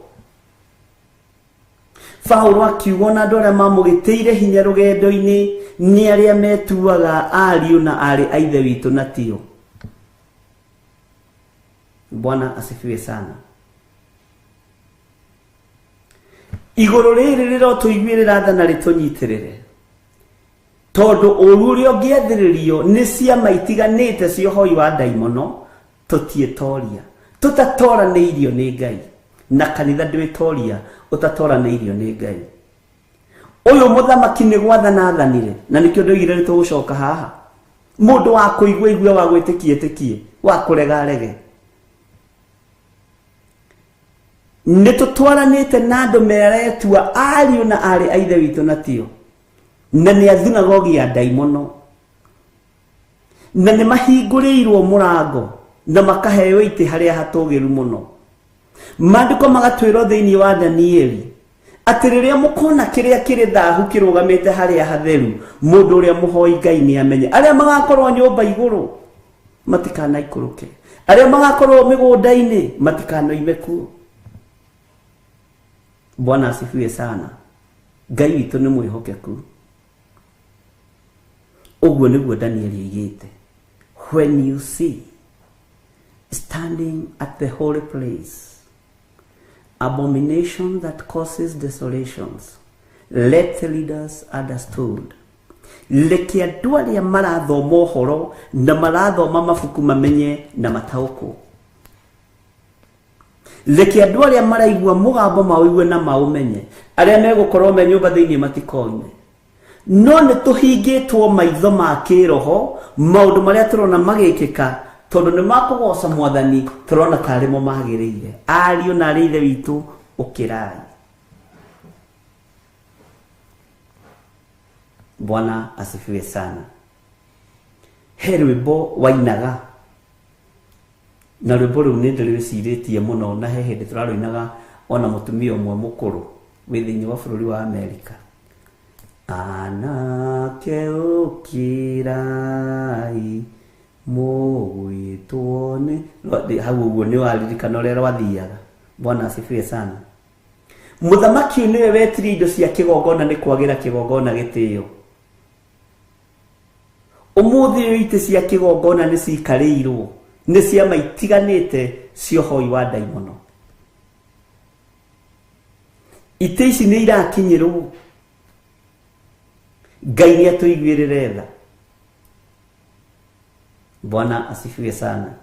Paulo akiuga na andũ arĩa mamũgĩtĩire hinya rũgendo-inĩ nĩ arĩa metuaga ariũ na arĩ a ithe witũ na tio. Bwana asifiwe sana. Igũrũ rĩrĩ rĩrotũiguĩrĩra tha na rĩtũnyitĩrĩre, tondũ ũru ũrĩa ũngĩathĩrĩrio nĩ ciama itiganĩte cia ũhoi wa ndaimono tũtiĩtoria, tũtatoranĩirio nĩ Ngai, na kanitha ndwĩtoria ũtatoranĩirio nĩ Ngai. Ũyũ mũthamaki nĩ gwathana athanire, na nĩkĩo ndoigire nĩ tũgũcoka haha. Mũndũ wa kũigua igua, wa gwĩtĩkia ĩtĩkie, wa kũrega rege. Nĩ tũtwaranĩte na andũ meretua ariũ na arĩ a ithe witũ na tio, na nĩ athinagogi ya ndaimono, na nĩ mahingũrĩirwo mũrango na makaheo itĩ harĩa hatũgĩru mũno. Maandĩko magatwĩra thĩinĩ wa Danieli atĩ rĩrĩa mũkona kĩrĩa kĩrĩ thahu kĩrũgamĩte harĩa hatheru, mũndũ ũrĩa mũhoi Ngai nĩ amenye. Arĩa magakorwo nyũmba igũrũ matikanaikũrũke, arĩa magakorwo mĩgũnda-inĩ matikanoime kuo. Bwana asifiwe sana. Ngai witũ nĩ mwĩhokeku. Ũguo nĩguo Danieli oigĩte. When you see standing at the holy place abomination that causes desolations, let the leaders understood. Leke andũ arĩa marathoma ũhoro na marathoma mabuku mamenye na mataũkwo. Leke andũ arĩa maraigua mũgambo mawĩgue na maũmenye. Arĩa megũkorwo me nyũmba thĩinĩ matikoine. No nĩ tũhingĩtwo maitho ma kĩroho maũndũ marĩa tũrona magĩkĩka, tondũ nĩ makũgoca Mwathani tũrona tarĩ mo magĩrĩire. Ariũ na arĩ ithe witũ ũkĩrai. Bwana asifiwe sana. He rwimbo wainaga na rwimbo rũu nĩ ndĩrwĩcirĩtie mũno, na he hĩndĩ tũrarũinaga ona mũtumia ũmwe mũkũrũ wĩ thĩinĩ wa bũrũri wa Amerika. Anake ũkĩrai mũgwĩtwo nĩ hau ũguo nĩ waririkana ũrĩa rwathiaga. Bwana asifiwe sana. Mũthamaki ũyũ nĩwe wetirie indo cia kĩgongona nĩ kwagĩra kĩgongona gĩtĩo. Ũmũthĩ ũyũ itĩ cia kĩgongona nĩ cikarĩirwo nĩ ciama itiganĩte cia ũhoi wa ndaimono. Itĩ ici nĩ irakinyĩrwo. Ngai nĩ atũiguĩrĩre tha. Bwana asifiwe sana.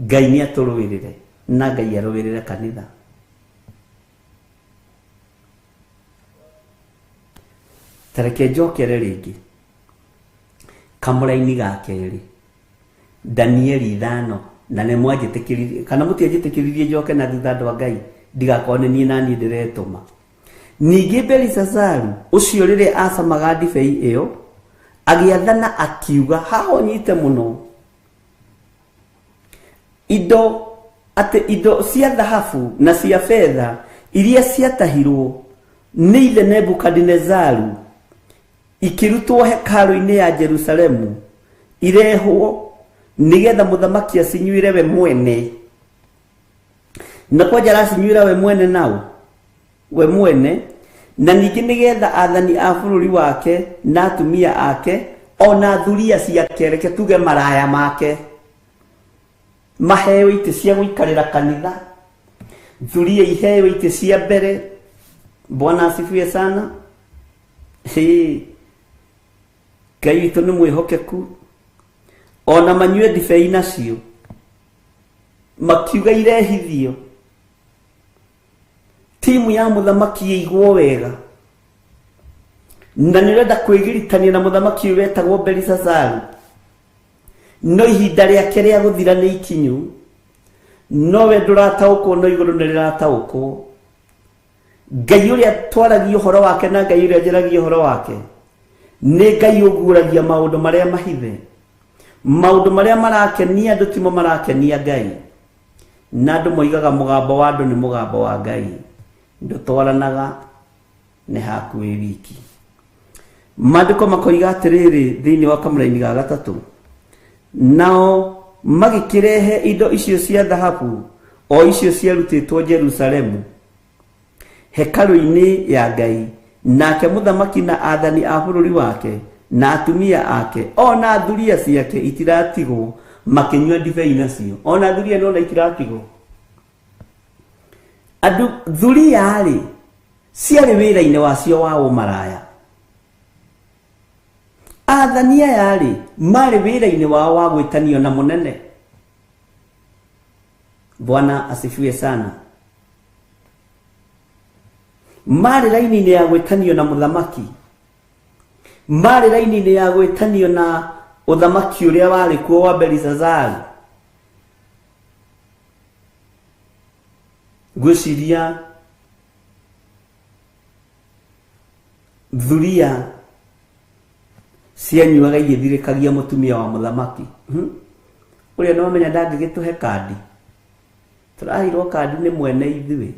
Ngai nĩ atũrũĩrĩre na Ngai arũĩrĩre kanitha. Tareke njokere rĩngĩ kamũra-inĩ ga kerĩ Danieli 5, na nĩ mwanjĩtĩkĩririe kana mũtianjĩtĩkĩririe njoke na thutha andũ a Ngai ndigakorwo nĩ niĩ naniĩ ndĩretũma. Ningĩ Belisazaru ũcio rĩrĩa acamaga ndibei ĩyo agĩathana akiuga, haha nyite mũno, indo cia thahabu na cia fedha iria ciatahirwo nĩ ithe Nebukadinezaru ikirutwo hekalu-inĩ ya Jerusalemu irehwo nigetha mũthamaki acinyuire we mwene. Na kwa jara acinyuira we mwene nao we mwene, na ningĩ nigetha athani a bũrũri wake na atumia ake ona thuria ciake, reke tuge maraya make, maheo itĩ cia gũikarĩra kanitha, thuria iheo itĩ cia mbere. Bwana asifiwe sana. Ngai witũ nĩ mwĩhokeku. Ona manyue ndibei nacio makiuga irehithio. Timu ya mũthamaki ĩigwo wega, na nĩrenda kwĩgiritania na mũthamaki ũyũ wetagwo Belisazaru. No ihinda rĩake rĩa gũthira nĩ ikinyu, nowe ndũrataũkwo, no igũrũ nĩ rĩrataũkwo. Ngai ũrĩa twaragia ũhoro wake na Ngai ũrĩa njaragia ũhoro wake nĩ Ngai ũguũragia maũndũ marĩa mahithe. Maũndũ marĩa marakenia andũ timo marakenia Ngai, na andũ moigaga mũgambo wa andũ nĩ mũgambo wa Ngai. Ndũtwaranaga nĩ hakuhĩ wiki. Maandĩko makoiga atĩrĩrĩ thĩinĩ wa kamũra-inĩ ga gatatũ, nao magĩkĩrehe indo icio cia thahabu o icio ciarutĩtwo Jerusalemu hekalu-inĩ ya Ngai, nake mũthamaki na athani a bũrũri wake na atumia ake ona thuria ciake itiratigwo makĩnyua ndibei nacio. Ona thuria no na itiratigwo. Andũ thuria rĩ ciarĩ wĩra-inĩ wacio wa ũmaraya. Athani aya rĩ marĩ wĩra-inĩ wao wa gwĩtanio na mũnene. Bwana asifiwe sana. Marĩ raini-inĩ ya gwĩtanio na mũthamaki, marĩ raini-inĩ ya gwĩtanio na ũthamaki ũrĩa warĩ kuo wa Belisazaru. Gwĩciria thuria cianyuaga igĩthirĩkagia mũtumia wa mũthamaki. Ũrĩa no menya ndangĩgĩtũhe kandi, tũrahirwo kandi nĩ mwene ithuĩ.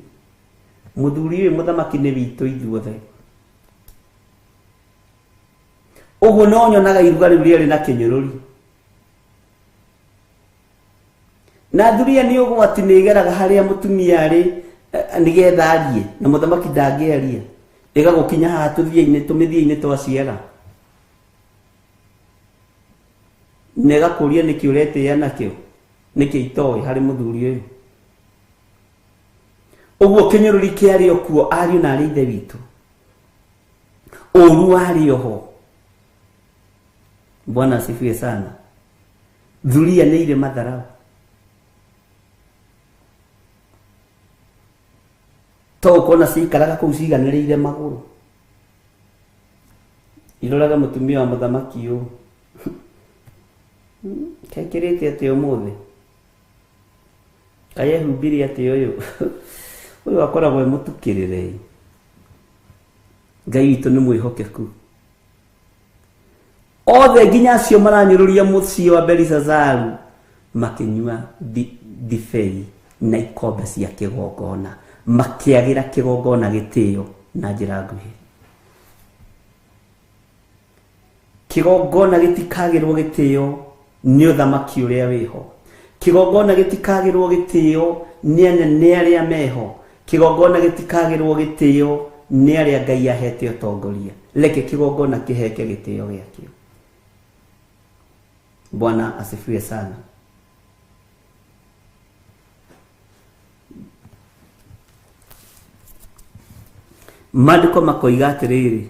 Mũthuri ũyũ mũthamaki nĩ witũ ithuothe. Ũguo no nyonaga iruga rĩu rĩarĩ na kĩnyũrũri. Na thuria nĩ ũgwati nĩ ĩgeraga harĩa mũtumia arĩ nĩgetha arie na mũthamaki ndangĩaria, ĩgagũkinya haha tũmĩthia-inĩ twa ciara, na ĩgakũria nĩkĩ ũretĩĩa nakĩo, nĩkĩ itoĩ harĩ mũthuri ũyũ. Ũguo kĩnyũrũri kĩarĩ o kuo ariũ na arĩ ithe witũ, ũru warĩ oho. Bwana asifiwe sana. Thuria nĩ irĩ matharau. To ũkona ciikaraga kũu ciganĩrĩire magũrũ, iroraga mũtumia wa mũthamaki ũyũ kekĩrĩte atĩ ũmũthĩ, kayehumbire atĩ ũyũ akoragwo e mũtukĩrĩre. Ngai witũ nĩ mwĩhokeku. othe nginya acio maranyururia muciĩ wa Belisazaru makinyua ndibei na ikombe cia kĩgongona, makiagira kĩgongona gĩtĩo na njĩra nguhĩ. Kĩgongona gĩtikagĩrwo gĩtĩo nĩ ũthamaki ũrĩa wĩho. Kĩgongona gĩtikagĩrwo gĩtĩo nĩ anene arĩa meho. Kĩgongona gĩtikagĩrwo gĩtĩo nĩ arĩa Ngai ahete ũtongoria. Reke kĩgongona kĩheke gĩtĩo gĩakĩo. Bwana asifiwe sana. Maandĩko makoiga atĩrĩrĩ,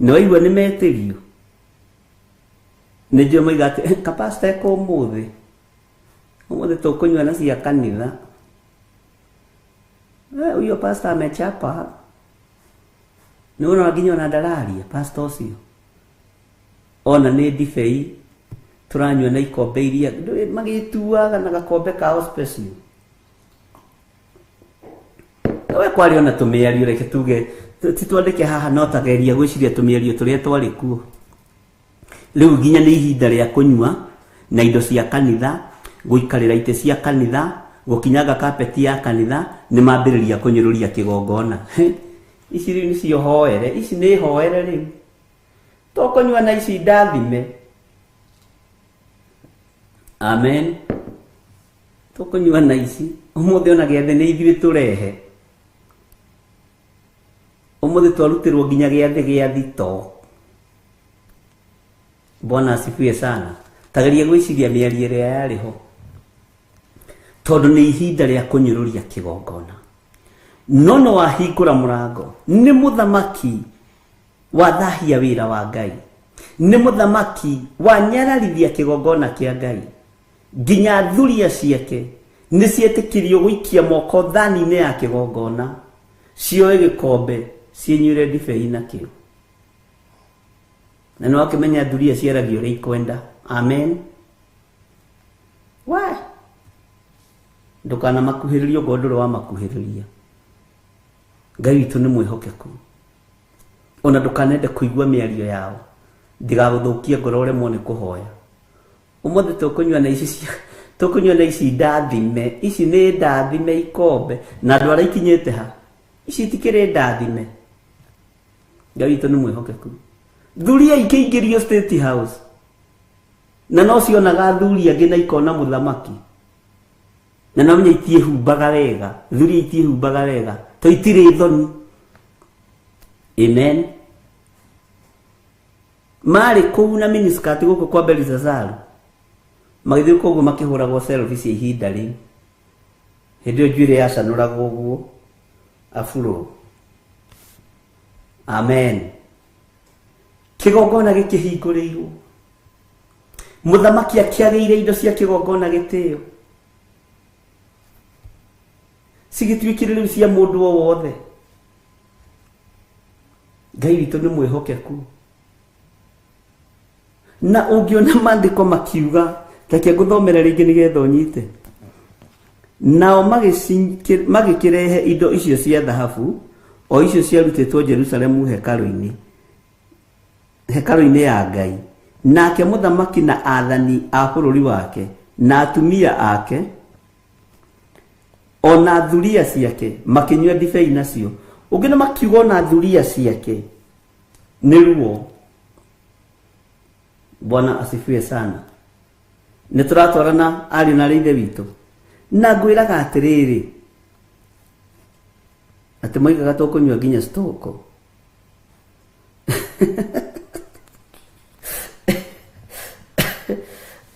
nĩ waigua nĩ metĩrio. Nĩ njũĩ moiga atĩ kapasta eko ũmũthĩ tũkũnyua na cia kanitha. Huyo pastor amechapa. Nĩ wona nginya ona ndararia pastor ũcio. Ona nĩ ndibei turanyua na ikombe iria magĩtuaga na gakombe kao special. We kwari ona tũmĩario reke tuge titwandĩke haha no tageria gwĩciria tũmĩario tũrĩa twarĩ kuo. Rĩu nginya nĩ ihinda rĩa kũnyua na indo cia kanitha, gũikarĩra itĩ cia kanitha, gũkinyaga kapeti ya kanitha, nĩ mambĩrĩria kũnyũrũria kĩgongona. Ici rĩu nĩcio hoere, ici nĩ hoere rĩu. Tũkũnyua na ici ndathime. Amen. Tũkũnyua na ici. Ũmũthĩ ona gĩathĩ nĩ ithuĩ tũrehe. Ũmũthĩ twarutĩrwo nginya gĩathĩ gĩa thito. Bwana asifiwe sana. Tageria gwĩciria mĩario ĩrĩa yarĩ ho. Tondũ nĩ ihinda rĩa kũnyũrũria kĩgongona. No wahingũra mũrango, nĩ mũthamaki wa thahia wĩra wa Ngai. Nĩ mũthamaki wa nyararithia kĩgongona kĩa Ngai. Nginya thuria ciake nĩ cietĩkĩrio gũikia moko thani-inĩ ya kĩgongona, cioe gĩkombe cinyuire ndibei nakĩo. Na no akĩmenya thuria ciaragio ũrĩa ikwenda. Amen. Wa ndũkana makuhĩrĩria ũguo ndũrĩ wa makuhĩrĩria. Ngai witũ nĩ mwĩhokeku. Ona ndũkanende kũigua mĩario yao. Ndigagũthũkie ngoro ũremwo nĩ kũhoya. Ũmũthĩ tũkũnyua na ici ndathime. Ici nĩ ndathime ikombe. Na andũ arĩa ikinyĩte ha. Ici itikĩrĩ ndathime. Ngai witũ nĩ mwĩhokeku. Thuria ikĩingĩrio State House. Na no cionaga thuria angĩ na ikona mũthamaki. Na no menya itiĩhumbaga wega. Thuria itiĩhumbaga wega. To itirĩ thoni. Amen. Marĩ kũu na miniskirt gũkũ kwa Belisazaru. Magĩthiĩ kũguo makĩhũragwo selfie cia ihinda rĩu. Hĩndĩ ĩyo njuĩrĩ yacanũragwo ũguo. Afuro. Amen. Kĩgongona gĩkĩhingũrĩirwo. Mũthamaki akĩagĩire indo cia kĩgongona gĩtĩo. Cigĩtuĩkire rĩu cia mũndũ o wothe. Ngai witũ nĩ mwĩhokeku. Na ũngĩona maandĩko makiuga, reke ngũthomere rĩngĩ nĩgetha ũnyite. Nao magĩkĩrehe indo icio cia thahabu, o icio ciarutĩtwo Jerusalemu hekarũ-inĩ. Hekarũ-inĩ ya Ngai. Nake mũthamaki na athani a bũrũri wake, na atumia ake, ona thuria ciake, makĩnyua ndibei nacio. Ũngĩona makiuga ona thuria ciake, nĩ ruo. Bwana asifiwe sana. Nĩ tũratwarana ariũ na ithe witũ. Na ngwĩraga atĩrĩrĩ, atĩ moigaga tũkũnyua nginya stoko.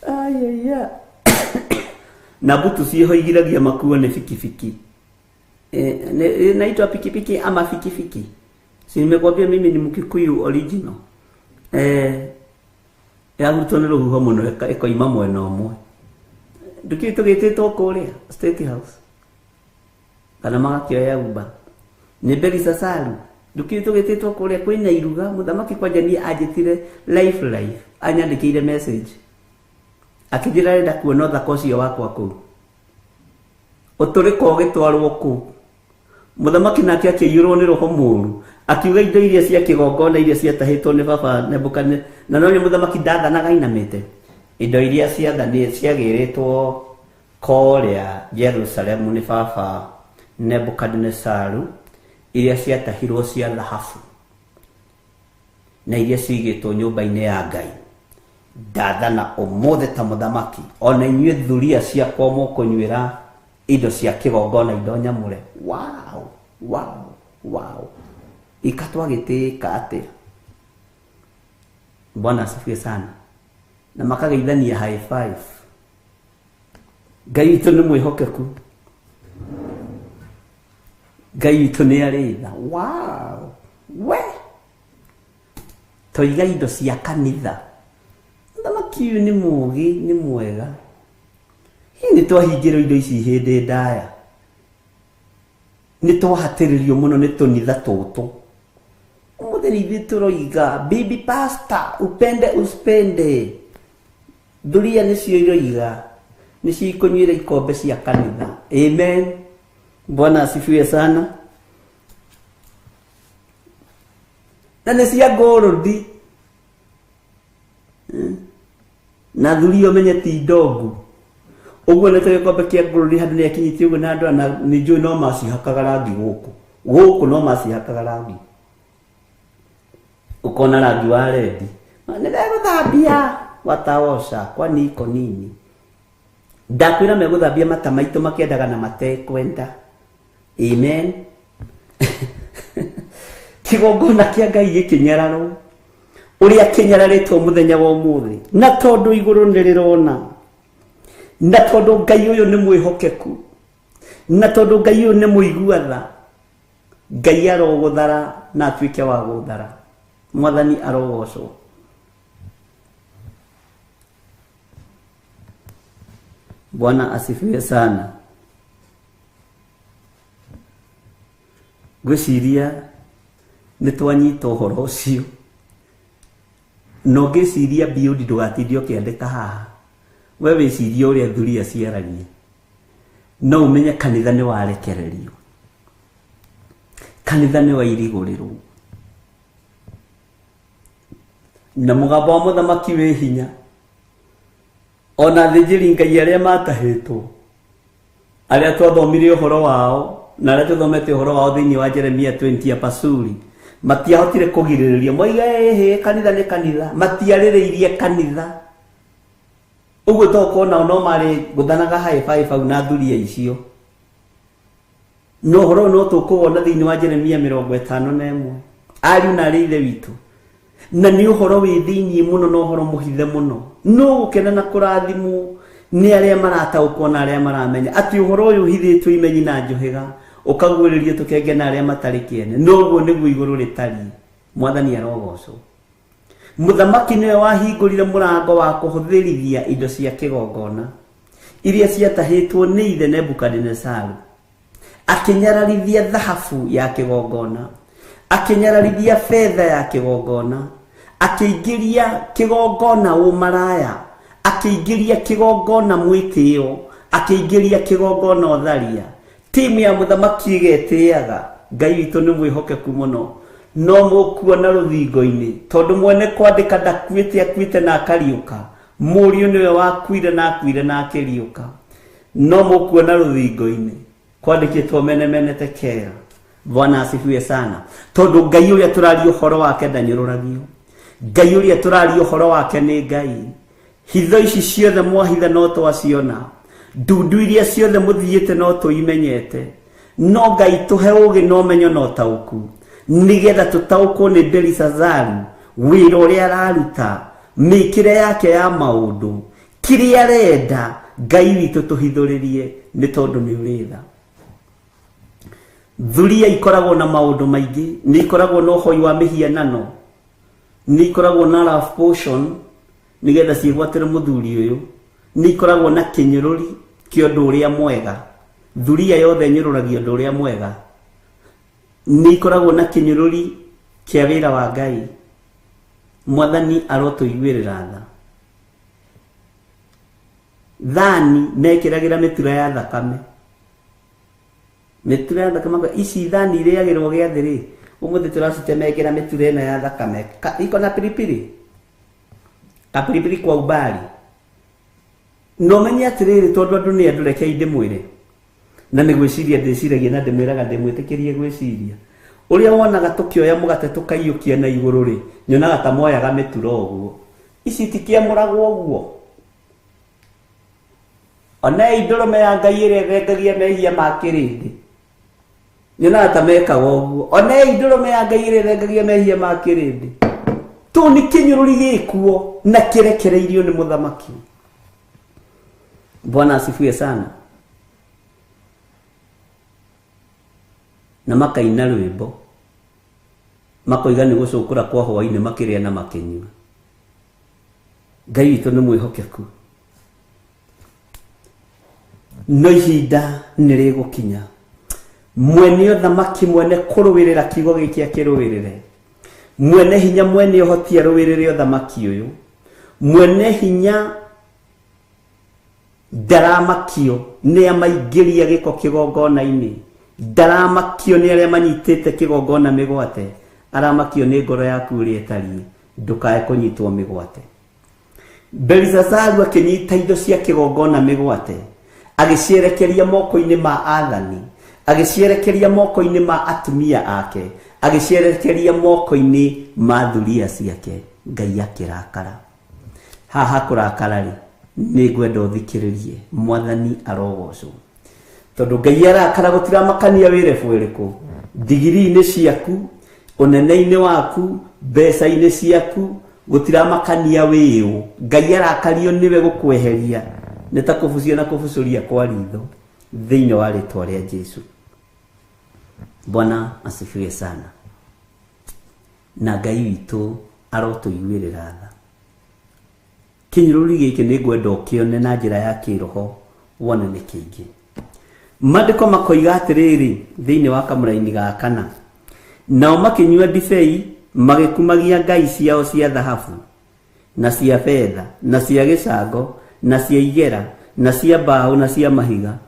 Ayaya. Na butu ciho igiragia makuo nĩ fikifiki. Naitwa pikipiki ama fikifiki. Si nimekwambia mimi ni Mkikuyu original. Yagutwo nĩ rũhuho mũno ĩkoima mwena ũmwe. Ndũkĩ tũgĩtĩtwo kũrĩa State House. Kana magakĩoya Uber. Nĩ Belisazaru. Ndũkĩ tũgĩtĩtwo kũrĩa kwĩna iruga, mũthamaki kwanja niĩ anjĩtire live anyandĩkĩire message. Akĩnjĩra arenda kuona ũthaka ũcio wakwa kũu. Ũtũrĩko ũgĩtwarwo kũu. muthamaki nake akĩiyũrwo nĩ roho mũru akiuga indo iria cia kĩgongona iria ciatahĩtwo nĩ baba Nebukadneza, na no muthamaki ndathanaga ainamĩte. Indo iria ciagĩrĩtwo kũrĩa Jerusalemu nĩ baba Nebukadnezaru iria ciatahirwo cia thahabu na iria cigĩtwo nyũmba-inĩ ya Ngai, ndathana ũmũthĩ ta mũthamaki, ona inyuĩ thuria ciakwa mũkũnyuĩra indo cia kĩgongona, indo nyamũre. Wow. Ikatwagĩtĩka atĩa? Bwana asifiwe sana. Na makageithania high five. Ngai witũ nĩ mwĩhokeku. Ngai witũ nĩ arĩ tha. We toiga indo cia kanitha. Mũthamaki ũyũ nĩ mũũgĩ, nĩ mwega. Hihi nĩ twahingĩrwo indo ici hĩndĩ ndaya. Nĩ twahatĩrĩrio mũno nĩ tũnitha tũtũ. Ũmũthĩ ithuĩ tũroiga bibi pastor upende uspende. Thuria nĩcio iroiga, nĩcio ikũnyuĩra ikombe cia kanitha. Amen. Bwana asifiwe sana. Na nĩ cia ngũrũthi. Na thuria ũmenye ti ndongu. Ũguo nĩ tũgĩkombe kĩa ngũrũthi handũ nĩ akinyĩtie ũguo na andũ na nĩ njũĩ no macihakaga rangi gũkũ no macihakaga rangi. Ukona rangi wa redi. Nĩndagũthambia wataosha kwani iko nini? Ndakwĩra megũthambia mata maitũ makĩendaga na matekwenda. Amen. Kĩgongona kĩa Ngai gĩkĩnyararwo ũrĩa kĩnyararĩtwo mũthenya wa ũmũthĩ, na tondũ igũrũ nĩrĩrona, na tondũ Ngai ũyũ nĩ mwĩhokeku, na tondũ Ngai ũyũ nĩ mũiguatha, Ngai arogũthara na atuĩke wa gũthara. Mwathani arogocwo. Bwana asifiwe sana. Gwĩciria nĩ twanyita ũhoro ũcio, no ngĩciria build ndũgatinde ũkĩandĩka haha. We wĩciria ũrĩa thuria ciaragia, no ũmenye kanitha nĩ warekererio, kanitha nĩ wairigũrĩrwo, na mũgambo wa mũthamaki wĩ hinya. Ona athĩnjĩri Ngai arĩa matahĩtwo, arĩa twathomire ũhoro wao na arĩa tũthomete ũhoro wao thĩinĩ wa Jeremia 20 ya Pasuri, matiahotire kũgirĩrĩria. Moiga kanitha nĩ kanitha, matiarĩrĩirie kanitha. Ũguo tokona no marĩ gũthanaga high five au na thuria icio. No ũhoro no tũkũwona thĩinĩ wa Jeremia 51. Ariũ na arĩ ithe witũ, na nĩ ũhoro wĩ thĩinĩ mũno, no ũhoro mũhithe mũno, no gũkena na kũrathimwo nĩ arĩa marataũkwo na arĩa maramenya atĩ ũhoro ũyũ ũhithĩtwo imenyi na njũhĩga, ũkaguũrĩrio tũkenge na arĩa matarĩ kĩene. Noguo nĩguo igũrũ rĩtariĩ. Mwathani arogocwo. Mũthamaki nĩwe wahingũrire mũrango wa kũhũthĩrithia indo cia kĩgongona iria ciatahĩtwo nĩ ithe Nebukadnezaru, akĩnyararithia thahabu ya kĩgongona, akĩnyararithia fedha ya kĩgongona, akĩingĩria kĩgongona ũmaraya, akĩingĩria kĩgongona mwĩtĩo, akĩingĩria kĩgongona ũtharia. Timu ya mũthamaki ĩgetĩaga. Ngai witũ nĩ mwĩhokeku mũno, no mũkuona rũthingo-inĩ, tondũ mwene kwandĩka ndakuĩte, akuĩte na akariũka. Mũriũ nĩwe wakuire na akuire na akĩriũka, no mũkuona rũthingo-inĩ kwandĩkĩtwo mene tekera. Bwana asifiwe sana. Tondũ Ngai ũrĩa tũraria ũhoro wake ndanyũrũragio. Ngai ũrĩa tũraria ũhoro wake nĩ Ngai. Hitho ici ciothe mwahitha no twaciona, ndundu iria ciothe mũthiĩte no tũimenyete, no Ngai tũhe ũũgĩ na ũmenyo na ũtaũku, nĩgetha tũtaũkwo nĩ Belisazaru wĩra ũrĩa araruta, mĩkĩre yake ya maũndũ, kĩrĩa arenda. Ngai witũ tũhithũrĩrie, nĩ tondũ nĩ ũrĩ tha. Thuria ikoragwo na maũndũ maingĩ, nĩ ikoragwo na ũhoi wa mĩhianano, nĩ ikoragwo na love potion nĩgetha ciĩgwatĩre mũthuri ũyũ, nĩ ikoragwo na kĩnyũrũri kĩa ũndũ ũrĩa mwega. Thuria yothe nyũrũragio ũndũ ũrĩa mwega. Nĩ ikoragwo na kĩnyũrũri kĩa wĩra wa Ngai. Mwathani arotũiguĩrĩra tha. Thani mekĩragĩra mĩtura ya thakame. Mĩtura ya thakame ici thani irĩagĩrwo gĩathĩ rĩ, ũmũthĩ tũracitemekĩra mĩtura ĩno ya thakame. Iko na pilipili. Kapilipili kwa ubali. No menye atĩrĩrĩ tondũ andũ nĩ andũ reke inde mwĩre. Na nĩ gwĩciria ndĩciragia na ndĩmwĩraga ndĩmwĩtĩkĩrie gwĩciria. Ũrĩa wonaga tũkĩoya mũgate tũkaiyũkia na igũrũ rĩ, nyonaga ta moyaga mĩtura ũguo. Ici tikĩamũragwo ũguo. Ona indũrũme ya Ngai ĩrĩa ĩthengagia mehia ma kĩrĩndĩ. Nyonaga ta mekaga ũguo. Ona indũrũme ya Ngai ĩrĩa ĩthengagia mehia ma kĩrĩndĩ. Tu ni kĩnyũrũri gĩkuo na kĩrekereirio nĩ mũthamaki. Bwana asifiwe sana. Na makaina rwĩmbo. Makoiga nĩ gũcũkũra kwa hwaĩ-inĩ makĩrĩa na makĩnyua. Ngai witũ nĩ mwĩhokeku. No ihinda nĩ rĩgũkinya. Mwene ũthamaki mwene kũrũĩrĩra kiugo gĩkĩ akĩrũĩrĩre. Mwene hinya mwene ũhoti arũĩrĩre ũthamaki ũyũ. Mwene hinya ndaramakio nĩ amaingĩria gĩko kĩgongona-inĩ. Ndaramakio nĩ arĩa manyitĩte kĩgongona mĩgwate. Aramakio nĩ ngoro yaku ĩrĩa ĩtariĩ. Ndũkae kũnyitwo mĩgwate. Belisazaru akĩnyita indo cia kĩgongona mĩgwate. Agĩcierekeria moko-inĩ ma athani. Agĩcierekeria moko-inĩ ma atumia ake. Agĩcierekeria moko-inĩ ma thuria ciake. Ngai akĩrakara. Haha kũrakara rĩ, nĩ ngwenda ũthikĩrĩrie. Mwathani arogocwo. Tondũ Ngai arakara gũtiramakania wĩre bwerĩkũ. Digiri-inĩ ciaku, ũnene-inĩ waku, mbeca-inĩ ciaku, gũtiramakania wĩũ. Ngai arakario nĩwe gũkweheria. Nĩ ta kũbucia na kũbucũria kwa ritho thĩinĩ wa rĩtwa rĩa Jesu. Bwana asifiwe sana. Na Ngai witũ arotũiguĩrĩra tha. Kĩnyũrũri gĩkĩ nĩ ngwenda ũkĩone na njĩra ya kĩroho wone nĩ kĩingĩ. Maandĩko makoiga atĩrĩrĩ thĩinĩ wa kamũra-inĩ ga kana. Nao makĩnyua ndibei magĩkumagia ngai ciao cia thahabu na cia fedha na cia gĩcango na cia igera na cia mbaũ na cia mahiga.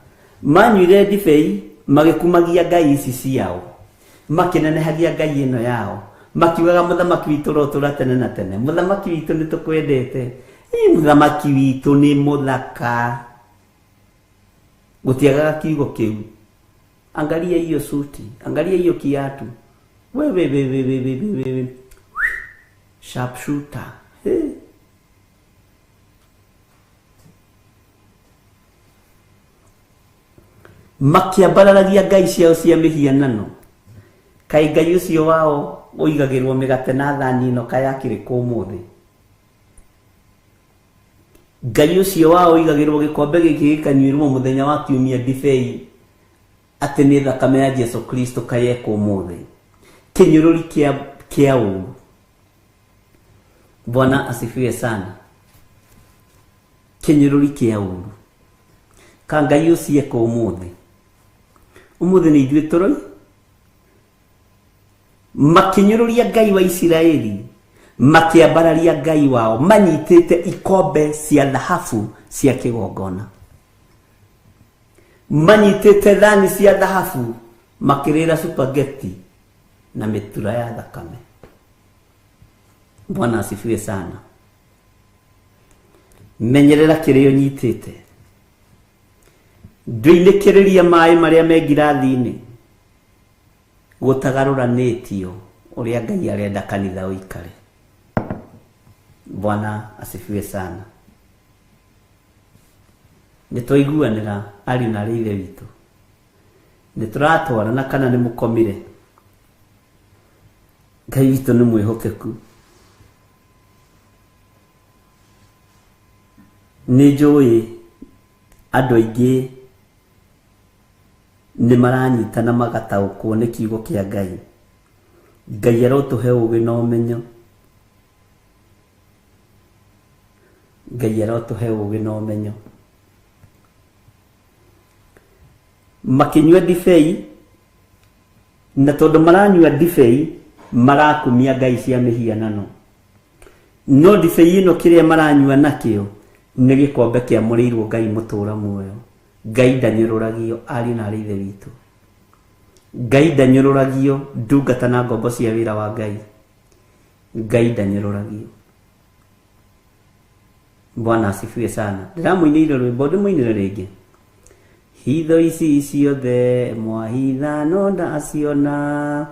Manyuire ndibei magĩkumagia ngai ici ciao. Makĩnenehagia ngai ĩno yao. Makiugaga mũthamaki witũ rotũra tene na tene. Mũthamaki witũ nĩ tũkwendete. Mũthamaki witũ nĩ mũthaka. Gũtiagaga kiugo kĩu. Angalia hiyo suti. Angalia hiyo kiatu. Wewe. Sharpshooter. Makiambararagia ngai ciao cia mĩhianano. Kaĩ ngai ũcio wao ũigagĩrwo mĩgate na thani ĩno kayakĩrĩ kũ ũmũthĩ. Ngai ũcio wao ũigagĩrwo gĩkombe gĩkĩ gĩkanyuĩrwo mũthenya wa kiumia ndibei atĩ nĩ thakame ya Jesu Kristo kayekwo ũmũthĩ. Kĩnyũrũri kĩa ũru. Bwana asifiwe sana. Kĩnyũrũri kĩa ũru. Ka ngai ũcio ekwo ũmũthĩ. Ũmũthĩ nĩ ithuĩ tũroi. Makinyũrũria ngai wa Isiraeli. Makiambararia ngai wao. Manyitĩte ikombe cia thahabu cia kĩgongona. Manyitĩte thani cia thahabu. Makĩrĩra spaghetti na mĩtura ya thakame. Bwana asifiwe sana. Menyerera kĩrĩa ũnyitĩte. Ndũinĩkĩrĩria maĩ marĩa me ngirathi-inĩ. Gũtagarũranĩtio ũrĩa Ngai arenda kanitha ũikare. Bwana asifiwe sana. Nĩtwaiguanĩra ariũ na ithe witũ. Nĩtũratwarana kana nĩ mũkomire. Ngai witũ nĩ mwĩhokeku. Nĩ njũĩ andũ aingĩ nĩ maranyitana magataũkwo nĩ kiugo kĩa Ngai. Ngai arotũhe ũũgĩ na ũmenyo. Ngai arotũhe ũũgĩ na ũmenyo. Makinyua ndibei na tondũ maranyua ndibei marakumia ngai cia mĩhianano. No ndibei ĩno kĩrĩa maranyua nakĩo nĩ gĩkombe kĩamũrĩirwo Ngai mũtũra muoyo. Ngai ndanyũrũragio ariũ na ithe witũ. Ngai ndanyũrũragio ndungata na ngombo cia wĩra wa Ngai. Ngai ndanyũrũragio. Bwana asifiwe sana. Ndĩramũinĩire rwĩmbo ndĩmũinĩre rĩngĩ. Hitho ici ciothe mwahitha no ndaciona,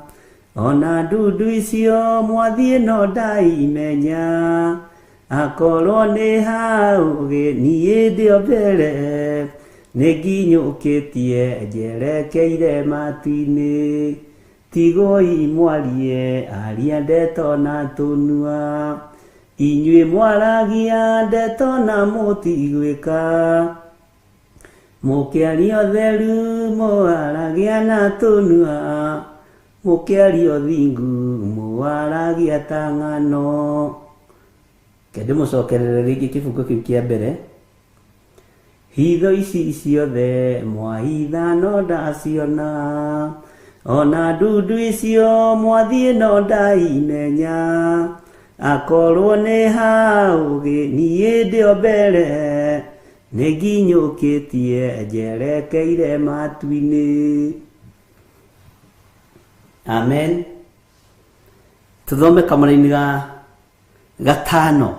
ona ndundu icio mwathiĩ no ndaimenya, akorwo nĩ hau niĩ ndĩ o mbere, nĩnginyũkĩtie njerekeire matu-inĩ, tigoi mwarie aria ndeto na tũnua, inyuĩ mwaragia ndeto na mũtigwĩka, mũkĩaria theru mwaragia na tũnua, mũkĩaria thingu mwaragia ta ng'ano. Kende mũcokerere rĩngĩ kĩbungo kĩu kĩa mbere. Hitho ici ciothe mwahitha no ndaciona, ona ndundu icio mwathiĩ no ndaimenya, akorwo nĩ hau niĩ ndĩ o mbere, nĩnginyũkĩtie njerekeire matu-inĩ. Amen. Tuthome kamũra-inĩ ga gatano.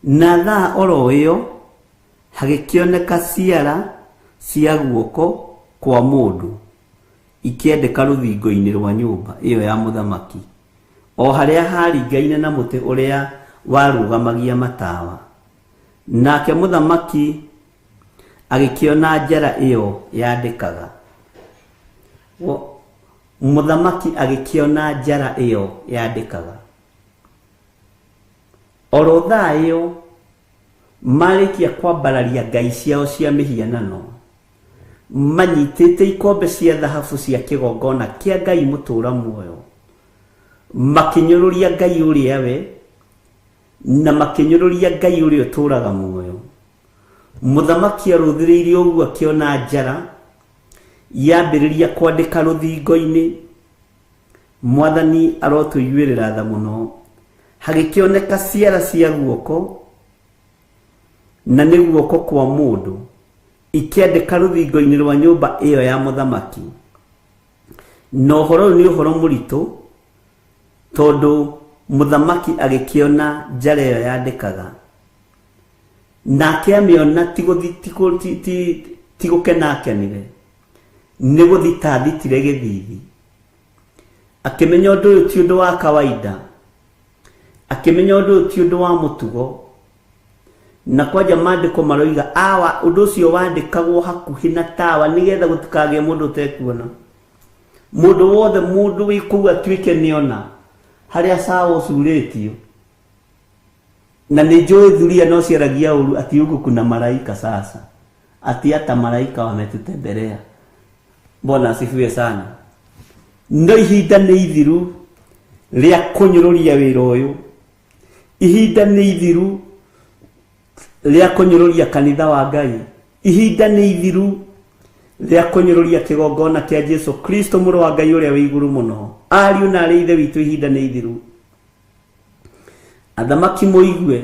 Na thaa oro ĩyo hagĩkĩoneka ciara cia guoko kwa mũndũ ikĩendeka rũthingo-inĩ rwa nyũmba ĩyo ya mũthamaki, o harĩa haringaine na mũtĩ ũrĩa warũgamagia matawa. Nake mũthamaki agĩkĩona njara ĩyo yandĩkaga. Mũthamaki agĩkĩona njara ĩyo yandĩkaga. Oro thaa ĩyo marĩkia kwambararia ngai ciao cia mĩhianano, manyitĩte ikombe cia thahabu cia kĩgongona kĩa Ngai mũtũũra muoyo, makĩnyũrũria Ngai ũrĩa we, na makĩnyũrũria Ngai ũrĩa ũtũũraga muoyo. Mũthamaki arũthĩrĩirie ũguo akĩona njara yambĩrĩria kwandĩka rũthingo-inĩ. Mwathani arotũiguĩrĩra tha mũno. Hagĩkĩoneka ciara cia guoko, na nĩ guoko kwa mũndũ, ikĩandĩka rũthingo-inĩ rwa nyũmba ĩyo ya mũthamaki. Na ũhoro ũyũ nĩ ũhoro mũritũ, tondũ mũthamaki agĩkĩona njara ĩyo yandĩkaga, nake amĩona ti gũkena akenire, nĩ gũthita athitire gĩthithi. Akĩmenya ũndũ ũyũ ti ũndũ wa kawaida, akĩmenya ũndũ ũyũ ti ũndũ wa mũtugo. Na kwanja maandĩko maroiga awa ũndũ ũcio wandĩkagwo hakuhĩ na tawa nĩgetha gũtikagĩe mũndũ ũtekuona. Mũndũ wothe, mũndũ wĩ kũu atuĩke nĩona harĩa sawa ũcurĩtio. Na nĩ njũĩ thuria no ciaragia ũru ati huku kuna malaika sasa, ati hata malaika wametutembelea. Bwana asifiwe sana. No ihinda nĩ ithiru rĩa kũnyũrũria wĩra ũyũ. Ihinda nĩ ithiru rĩa kũnyũrũria kanitha wa Ngai. Ihinda nĩ ithiru rĩa kũnyũrũria kĩgongona kĩa Jesu Kristo mũrũ wa Ngai ũrĩa wĩ igũrũ mũno. Ariũ na arĩ ithe witũ, ihinda nĩ ithiru. Athamaki mũigue,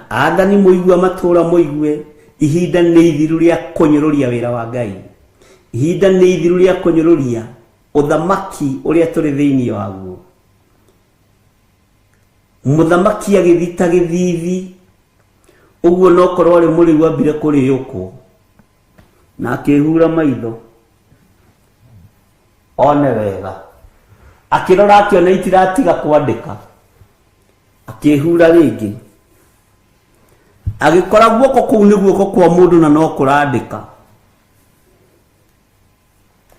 athani mũigue, matũũra mũigue, ihinda nĩ ithiru rĩa kũnyũrũria wĩra wa Ngai. Ihinda nĩ ithiru rĩa kũnyũrũria ũthamaki ũrĩa tũrĩ thĩinĩ waguo. Mũthamaki agĩthita gĩthithi, ũguo no korwo arĩ mũrĩu ambire kũrĩũkwo, na akĩhura maitho one wega, akĩrora akĩona itiratiga kwandĩka, akĩhura rĩngĩ, agĩkora guoko kũu nĩ guoko kwa mũndũ na no kũrandĩka.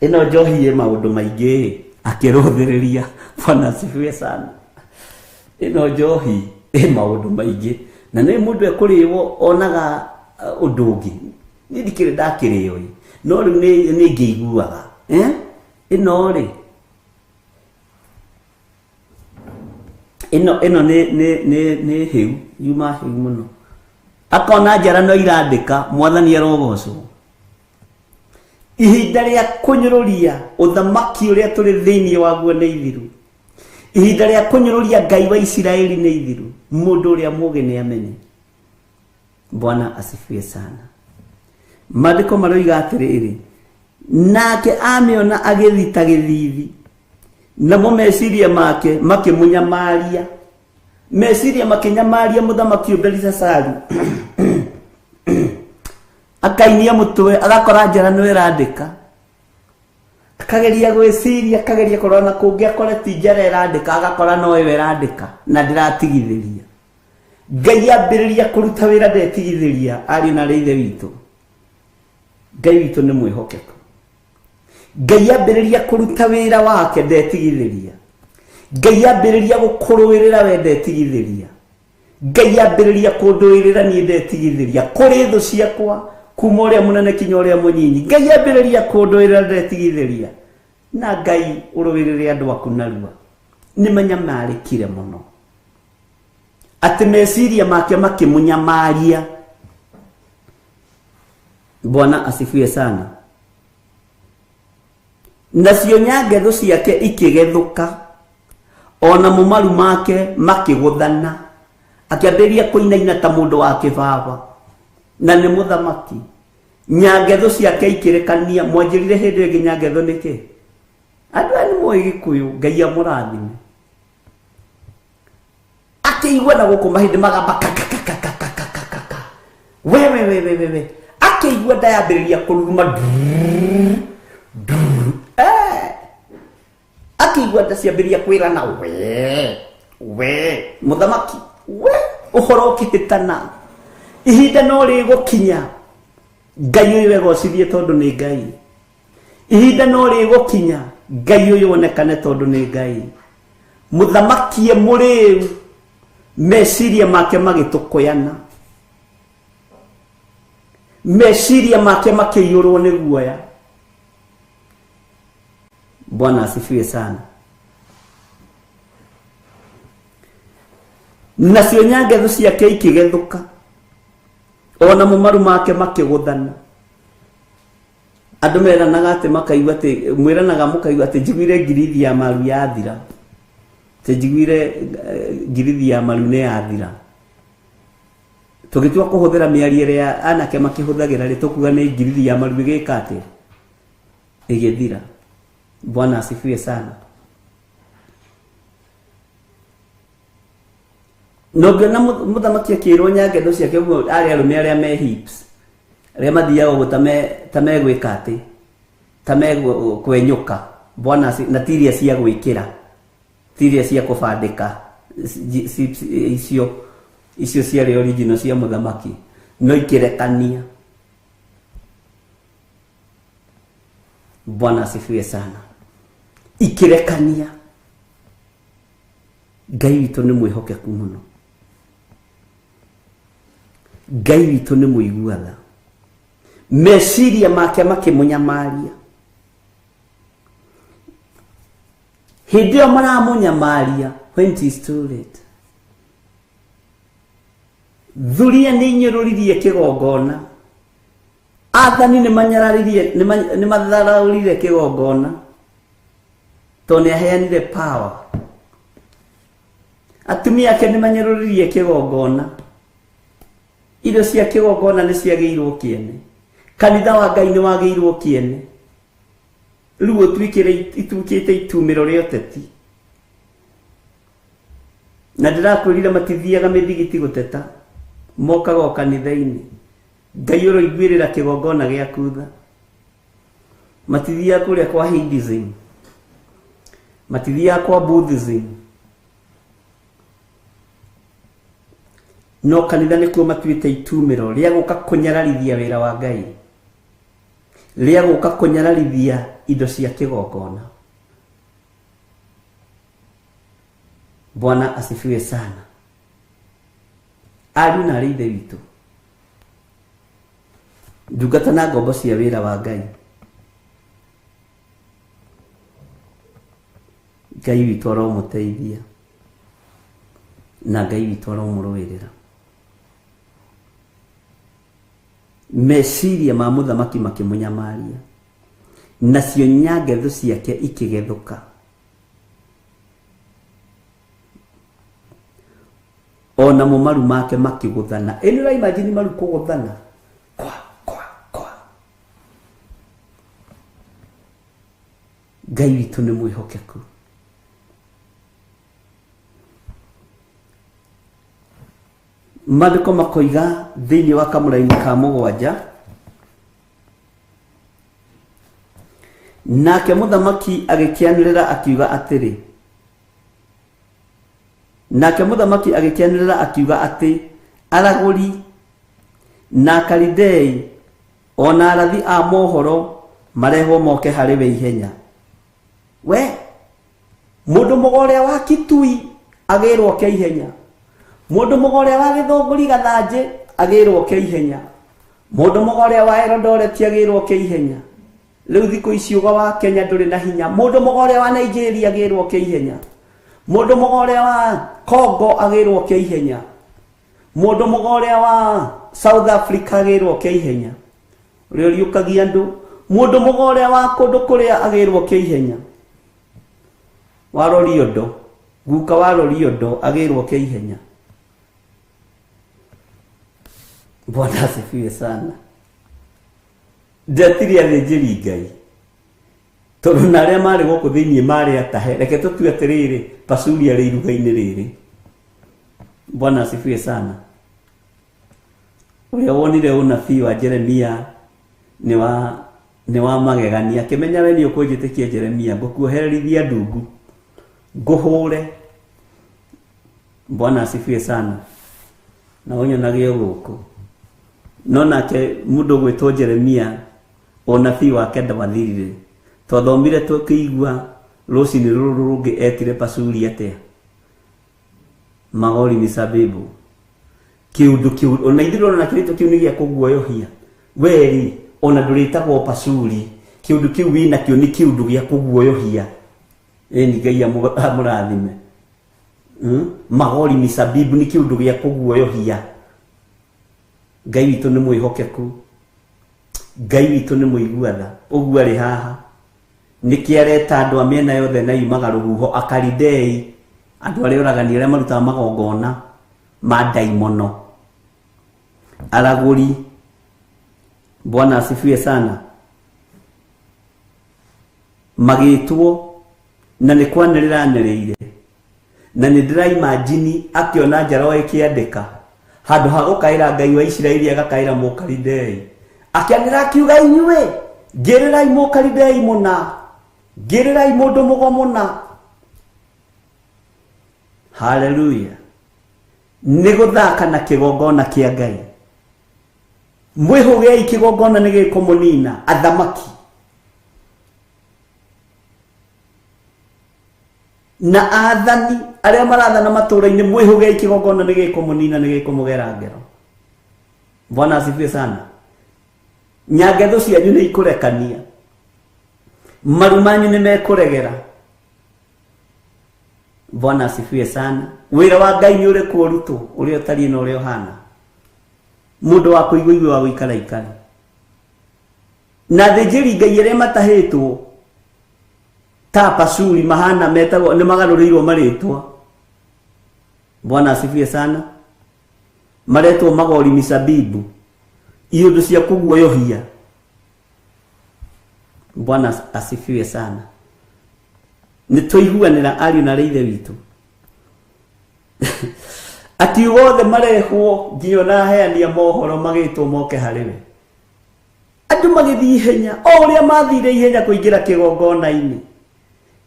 Ĩno njohi ĩ maũndũ maingĩ, akĩrũthĩrĩria. Bwana asifiwe sana. Ĩno njohi ĩ maũndũ maingĩ, na nĩ mũndũ ekũrĩĩwo onaga ũndũ ũngĩ. Niĩ ndikĩrĩ ndakĩrĩo, no rĩu nĩ ngĩiguaga ĩno rĩ, ĩno nĩ hĩu, yuma hĩu mũno. Akona njara no irandĩka, Mwathani arogocwo. Ihinda rĩa kũnyũrũria ũthamaki ũrĩa tũrĩ thĩinĩ waguo nĩ ithiru. Ihinda rĩa kũnyũrũria Ngai wa Isiraeli nĩ ithiru. Mũndũ ũrĩa mũũgĩ nĩ amenye. Bwana asifiwe sana. Maandĩko maroiga atĩrĩrĩ, nake amiona agithita githithi namo meciria make makimunyamaria meciria makinyamaria muthamaki Belishazaru akainia mutwe agakora njara no irandika akageria gwiciria akageria korona kungi akore ti njara irandika agakora no iwe irandika na ndiratigithiria Ngai ambiriria kuruta wira ndetigithiria ari na reithe witu Ngai witu ni mwihokeku Ngai ambiriria kuruta wira wake ndetigithiria Ngai ambiriria gukuruwirira we ndetigithiria Ngai ambiriria kunduirira ni ndetigithiria kuri thu ciakwa kuma uria munene kinya uria munyinyi Ngai ambiriria kunduirira ndetigithiria na Ngai uruwirire andu aku narua ni manyamarikire muno ati meciria make makimunyamaria. Bwana asifiwe sana. Nacio nyangetho ciake ikigethuka ona mumaru make makiguthana akiambiria kuinaina ta mundu wa kibaba na ni muthamaki nyangetho ciake ikirekania mwanjirire hindi ingi nyangetho niki andu ani moi Gikuyu Ngai amurathime akiigua na guku mahindi magamba we akiigua ndayambiriria kururuma akiigua ndaciambiria kwira na we muthamaki we uhoro ukihitana ihinda no rigukinya Ngai uyu wegocithie tondu ni Ngai ihinda no rigukinya Ngai uyu wonekane tondu ni Ngai muthamaki muriu meciria make magitukuyana meciria make makiyurwo ni guoya. Bwana asifiwe sana. Nacio nyangetho ciake ikigethuka ona mumaru make makiguthana andu meranaga ati makaigua ati mwiranaga mukaigua ati njiguire ngirithi ya maru yathira te njiguire ngirithi ya maru ne yathira tugitua kuhuthira miariere ya anake makihuthagira ri tukuga ni ngirithi ya maru igikate igithira. Bwana asifiwe sana. Nogena muthamaki akirwo nyangetho ciake uguo ari arume aria me hips aria mathiaga gutame tame gwika ati tame kwenyuka. Bwana na tiria cia gwikira tiria cia kubandika icio cia original cia muthamaki no ikirekania. Bwana asifiwe sana. Ikirekania. Ngai witu ni mwihokeku muno. Ngai witu ni muiguatha meciria make makimunyamaria hindi yo maramunyamaria when it is too late. Thuria ni nyururirie kigongona athani ni manyararirie ni matharaurire kigongona tone aheanire power. Atumia ake ni manyaruririe kigongona irio cia kigongona ni ciageirwo kiene kanitha wa Ngai ni wageirwo kiene riu twikire itukite itumiro ria teti na ndirakwirire matithiaga mithigiti guteta mokaga kanitha-ini. Ngai uroiguirira kigongona gia kutha matithia kuria kwa Hinduism matithia kwa Buddhism no kanitha ni kuo matuite itumiro ria guka kunyararithia wira wa Ngai ria guka kunyararithia indo cia kigongona. Bwana asifiwe sana. Ari na rithe witu ndungata na ngombo cia wira wa Ngai. Ngai witu aromuteithia na Ngai witu aromuruirira. Meciria ma muthamaki makimunyamaria nacio nyangetho ciake ikigethuka ona mumaru make makiguthana. Eni imagine maru kuguthana kwa Ngai witũ nĩ mwĩhokeku. Maandĩko makoiga thĩinĩ wa kamũra-inĩ ka 7, nake mũthamaki agĩkĩanĩrĩra akiuga atĩrĩ, aragũri na Akalidei ona arathi a mohoro marehwo moke harĩ we ihenya. We mũndũ mũgorĩa wa Kitui agĩrwo ke ihenya, mũndũ mũgorĩa wa Gĩthũngũri Gathanjĩ agĩrwo ke ihenya, mũndũ mũgorĩa wa Eldoret agĩrwo ke ihenya. Rĩu thikũ ici uga wa Kenya ndũrĩ na hinya, mũndũ mũgorĩa wa Nigeria agĩrwo ke ihenya, mũndũ mũgorĩa wa Congo agĩrwo ke ihenya, mũndũ mũgorĩa wa South Africa agĩrwo ke ihenya. Ũrĩa ũriũkagia andũ, mũndũ mũgorĩa wa kũndũ kũrĩa agĩrwo ke ihenya. Wa Loliondo, guka wa Loliondo agĩrwo ke ihenya. Bwana asifiwe sana. Ndetiri athĩnjĩri Ngai, tondũ na arĩa marĩ gũkũ thĩinĩ marĩ atahe, reke tũtue atĩrĩrĩ, Pasuri arĩ iruga-inĩ rĩrĩ. Bwana asifiwe sana. Ũrĩa wonire ũnabii wa Jeremia nĩ wa magegania, akĩmenya we nĩ ũkũnjĩtĩkia Jeremia, ngũkuohererithia ndungu, ngũhũre. Bwana asifiwe sana. Na ũnyonage gũkũ, no nake mũndũ gwĩtwo Jeremia ũnabii wake ndwathirire, twathomire tũkĩigua rũcinĩ rũrũ rũngĩ etire Pasuri atĩa, Magori Misabibu. Kiundu kiu ona ithiro na kirito kiu ni gya kuguoyohia. Weri ona ndũrĩtagwo Pasuri, kiundu kiu wina kio ni kiundu gya kuguoyohia. Ni Ngai amũrathime. Magori Misabibu ni kiundu gya kuguoyohia. Ngai witũ nĩ mwĩhokeku, Ngai witũ nĩ mũiguatha. Ũguo arĩ haha nĩkĩ areta andũ a mĩena yothe na yumaga rũhuho, Akalidei, andũ arĩa oragani arĩa marutaga magongona ma daimono, aragũri. Bwana asifiwe sana. Magĩtwo na nĩ kwanĩrĩranĩrĩire, na nĩ ndĩraimagine akĩona njaro ĩkĩandĩka handũ ha gũkaĩra Ngai wa Isiraeli agakaĩra Mũkalidei, akĩanĩrĩra akiuga, inyuĩ ngĩrĩrai Mũkalidei mũna, ngĩrĩrai mũndũ mũgomona. Haleluya. Nĩ gũthaka na kĩgongona kĩa Ngai. Mwĩhũgei kĩgongona nĩ gĩkũmũnina athamaki. Na athani arĩa marathana matũũra-inĩ, mwĩhũgei kĩgongona nĩ gĩkũmũnina, nĩ gĩkũmũgera ngero. Bwana asifiwe sana. Nyangetho cianyu nĩ ikũrekania, maru manyu nĩ mekũregera. Bwana asifiwe sana. Wĩra wa Ngai nĩ ũrĩkũ ũrutwo, ũrĩa ũtariĩ na ũrĩa ũhana. Mũndũ wa kũigua wa gũikara ikara. Na athĩnjĩri Ngai arĩa matahĩtwo ta Pasuri mahana metagwo nĩ magarũrĩirwo marĩtwa. Bwana asifiwe sana. Maretwo Magori Misabibu, iũndũ cia kũguoyohia. Bwana asifiwe sana. Nĩtũiguanĩra ariũ na ithe witũ. Ati wothe marehwo nginya na heania mohoro magĩtwo moke harĩ we. Andũ magĩthiĩ ihenya, o ũrĩa mathire ihenya kũingĩra kĩgongona-inĩ,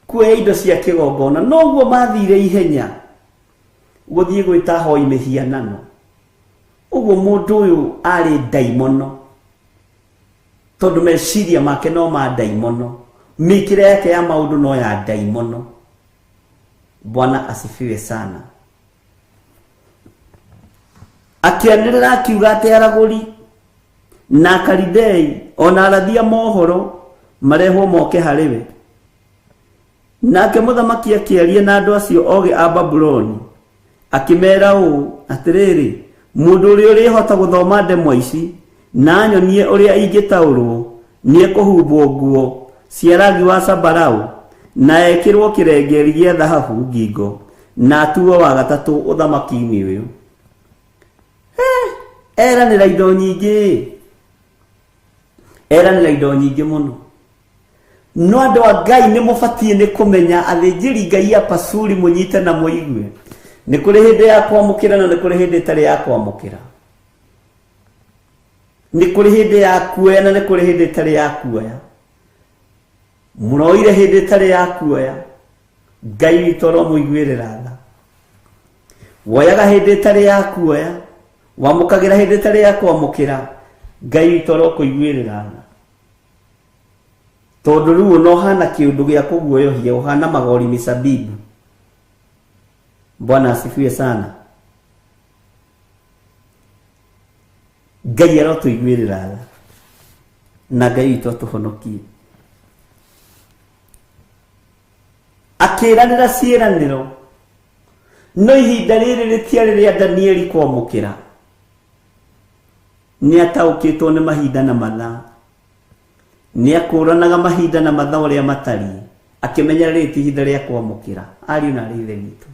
kuoya indo cia kĩgongona, noguo mathire ihenya gũthiĩ gwĩta hoi mĩhianano. Ũguo mũndũ ũyũ arĩ daimono, tondũ meciria make no ma daimono, mĩkĩre yake ya maũndũ no ya daimono. Bwana asifiwe sana. Akĩanĩrĩra akiuga atĩ aragũri na Akalidei ona arathi a mohoro marehwo moke harĩ we. Nake mũthamaki akĩaria na andũ acio ogĩ a Babuloni, akĩmera ũũ atĩrĩrĩ, mũndũ ũrĩa ũrĩhota gũthoma ndemwa ici na nyonie ũrĩa ingĩtaũrwo nĩ ekũhumbwo nguo cia rangi wa sambarau na ekĩrwo kĩrengeri gĩa thahabu ngingo na atuo wa gatatũ ũthamaki-inĩ ũyũ. Eranĩra indo nyingĩ, eranĩra indo nyingĩ mũno. no andũ a Ngai nĩ mũbatie nĩ kũmenya athĩnjĩri Ngai a pasuri mũnyite na mũigue nĩ kũrĩ hĩndĩ ya kwamũkĩra na nĩ kũrĩ hĩndĩ ĩtarĩ ya kwamũkĩra, nĩ kũrĩ hĩndĩ ya kuoya na nĩ kũrĩ hĩndĩ ĩtarĩ ya kuoya. Mũroire hĩndĩ ĩtarĩ ya kuoya, Ngai witũ aromũiguĩrĩra tha. Woyaga hĩndĩ ĩtarĩ ya kuoya, wamũkagĩra hĩndĩ ĩtarĩ ya kwamũkĩra, Ngai witũ arokũiguĩrĩra tha. Tondũ rĩu no hana kĩũndũ gĩa kũguoyohia, ũhana magori misabibu. Bwana asifiwe sana. Ngai arotũiguĩrĩra tha na Ngai witũ atũhonokie. Akĩranĩra ciĩranĩro, no ihinda rĩrĩ rĩtiarĩ rĩa Danieli kwamũkĩra. Nĩ ataũkĩtwo nĩ mahinda na mathaa, nĩ akũranaga mahinda na mathaa ũrĩa matariĩ, akĩmenya rĩrĩ ti ihinda rĩa kwamũkĩra. Ariũ na aarĩ a Ithe witũ,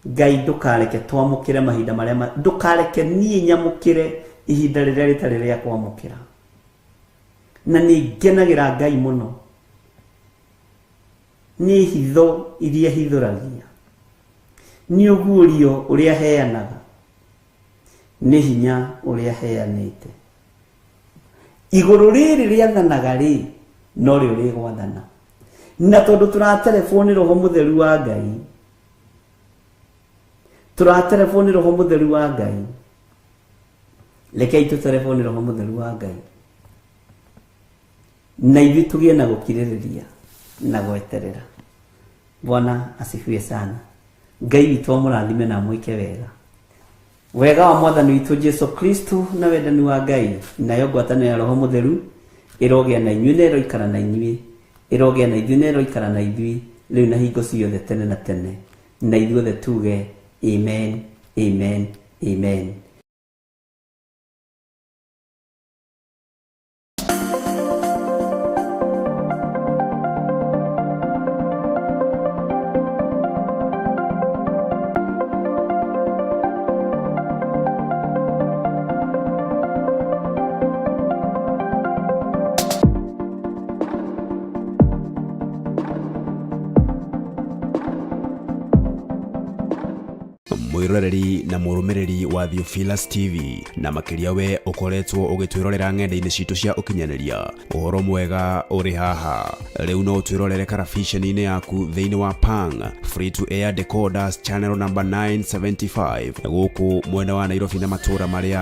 Ngai ndũkareke twamũkĩre mahinda marĩa ndũkareke niĩ nyamũkĩre ihinda rĩrĩa rĩtarĩ rĩa kwamũkĩra. Na nĩ ngenagĩra Ngai mũno, nĩ hitho iria hithũragia, nĩ ũguũrio ũrĩa heanaga, nĩ hinya ũrĩa heanĩte. Igũrũ rĩrĩ rĩathanaga rĩ, no rĩo rĩgwathana. Na tondũ tũraterefoni Roho Mũtheru wa Ngai, tũraterefoni Roho Mũtheru wa Ngai, rekei tũterefoni Roho Mũtheru wa Ngai, na ithuĩ tũgĩe na gũkirĩrĩria na gweterera. Bwana asifiwe sana. Ngai witũ amũrathime na amwĩke wega. Wega wa Mwathani witũ Jesu Kristo na wendani wa Ngai nayo ngwatanĩro ya Roho Mũtheru ĩrogĩa na inyuĩ na ĩroikara na inyuĩ, ĩrogĩa na ithuĩ na ĩroikara na ithuĩ rĩu na hingo ciothe tene na tene. Na ithuothe tuge amen, amen, amen. mwiroreri na murumiriri wa Theophilus TV na makiria we ukoretwo ugitwirorera ng'enda-ini citu cia ukinyanĩria. Uhoro mwega uri haha riu no twirorere karabiceni-ini yaku thiini wa Pang free to air decoders channel number 975 guku mwena wa Nairobi na matura maria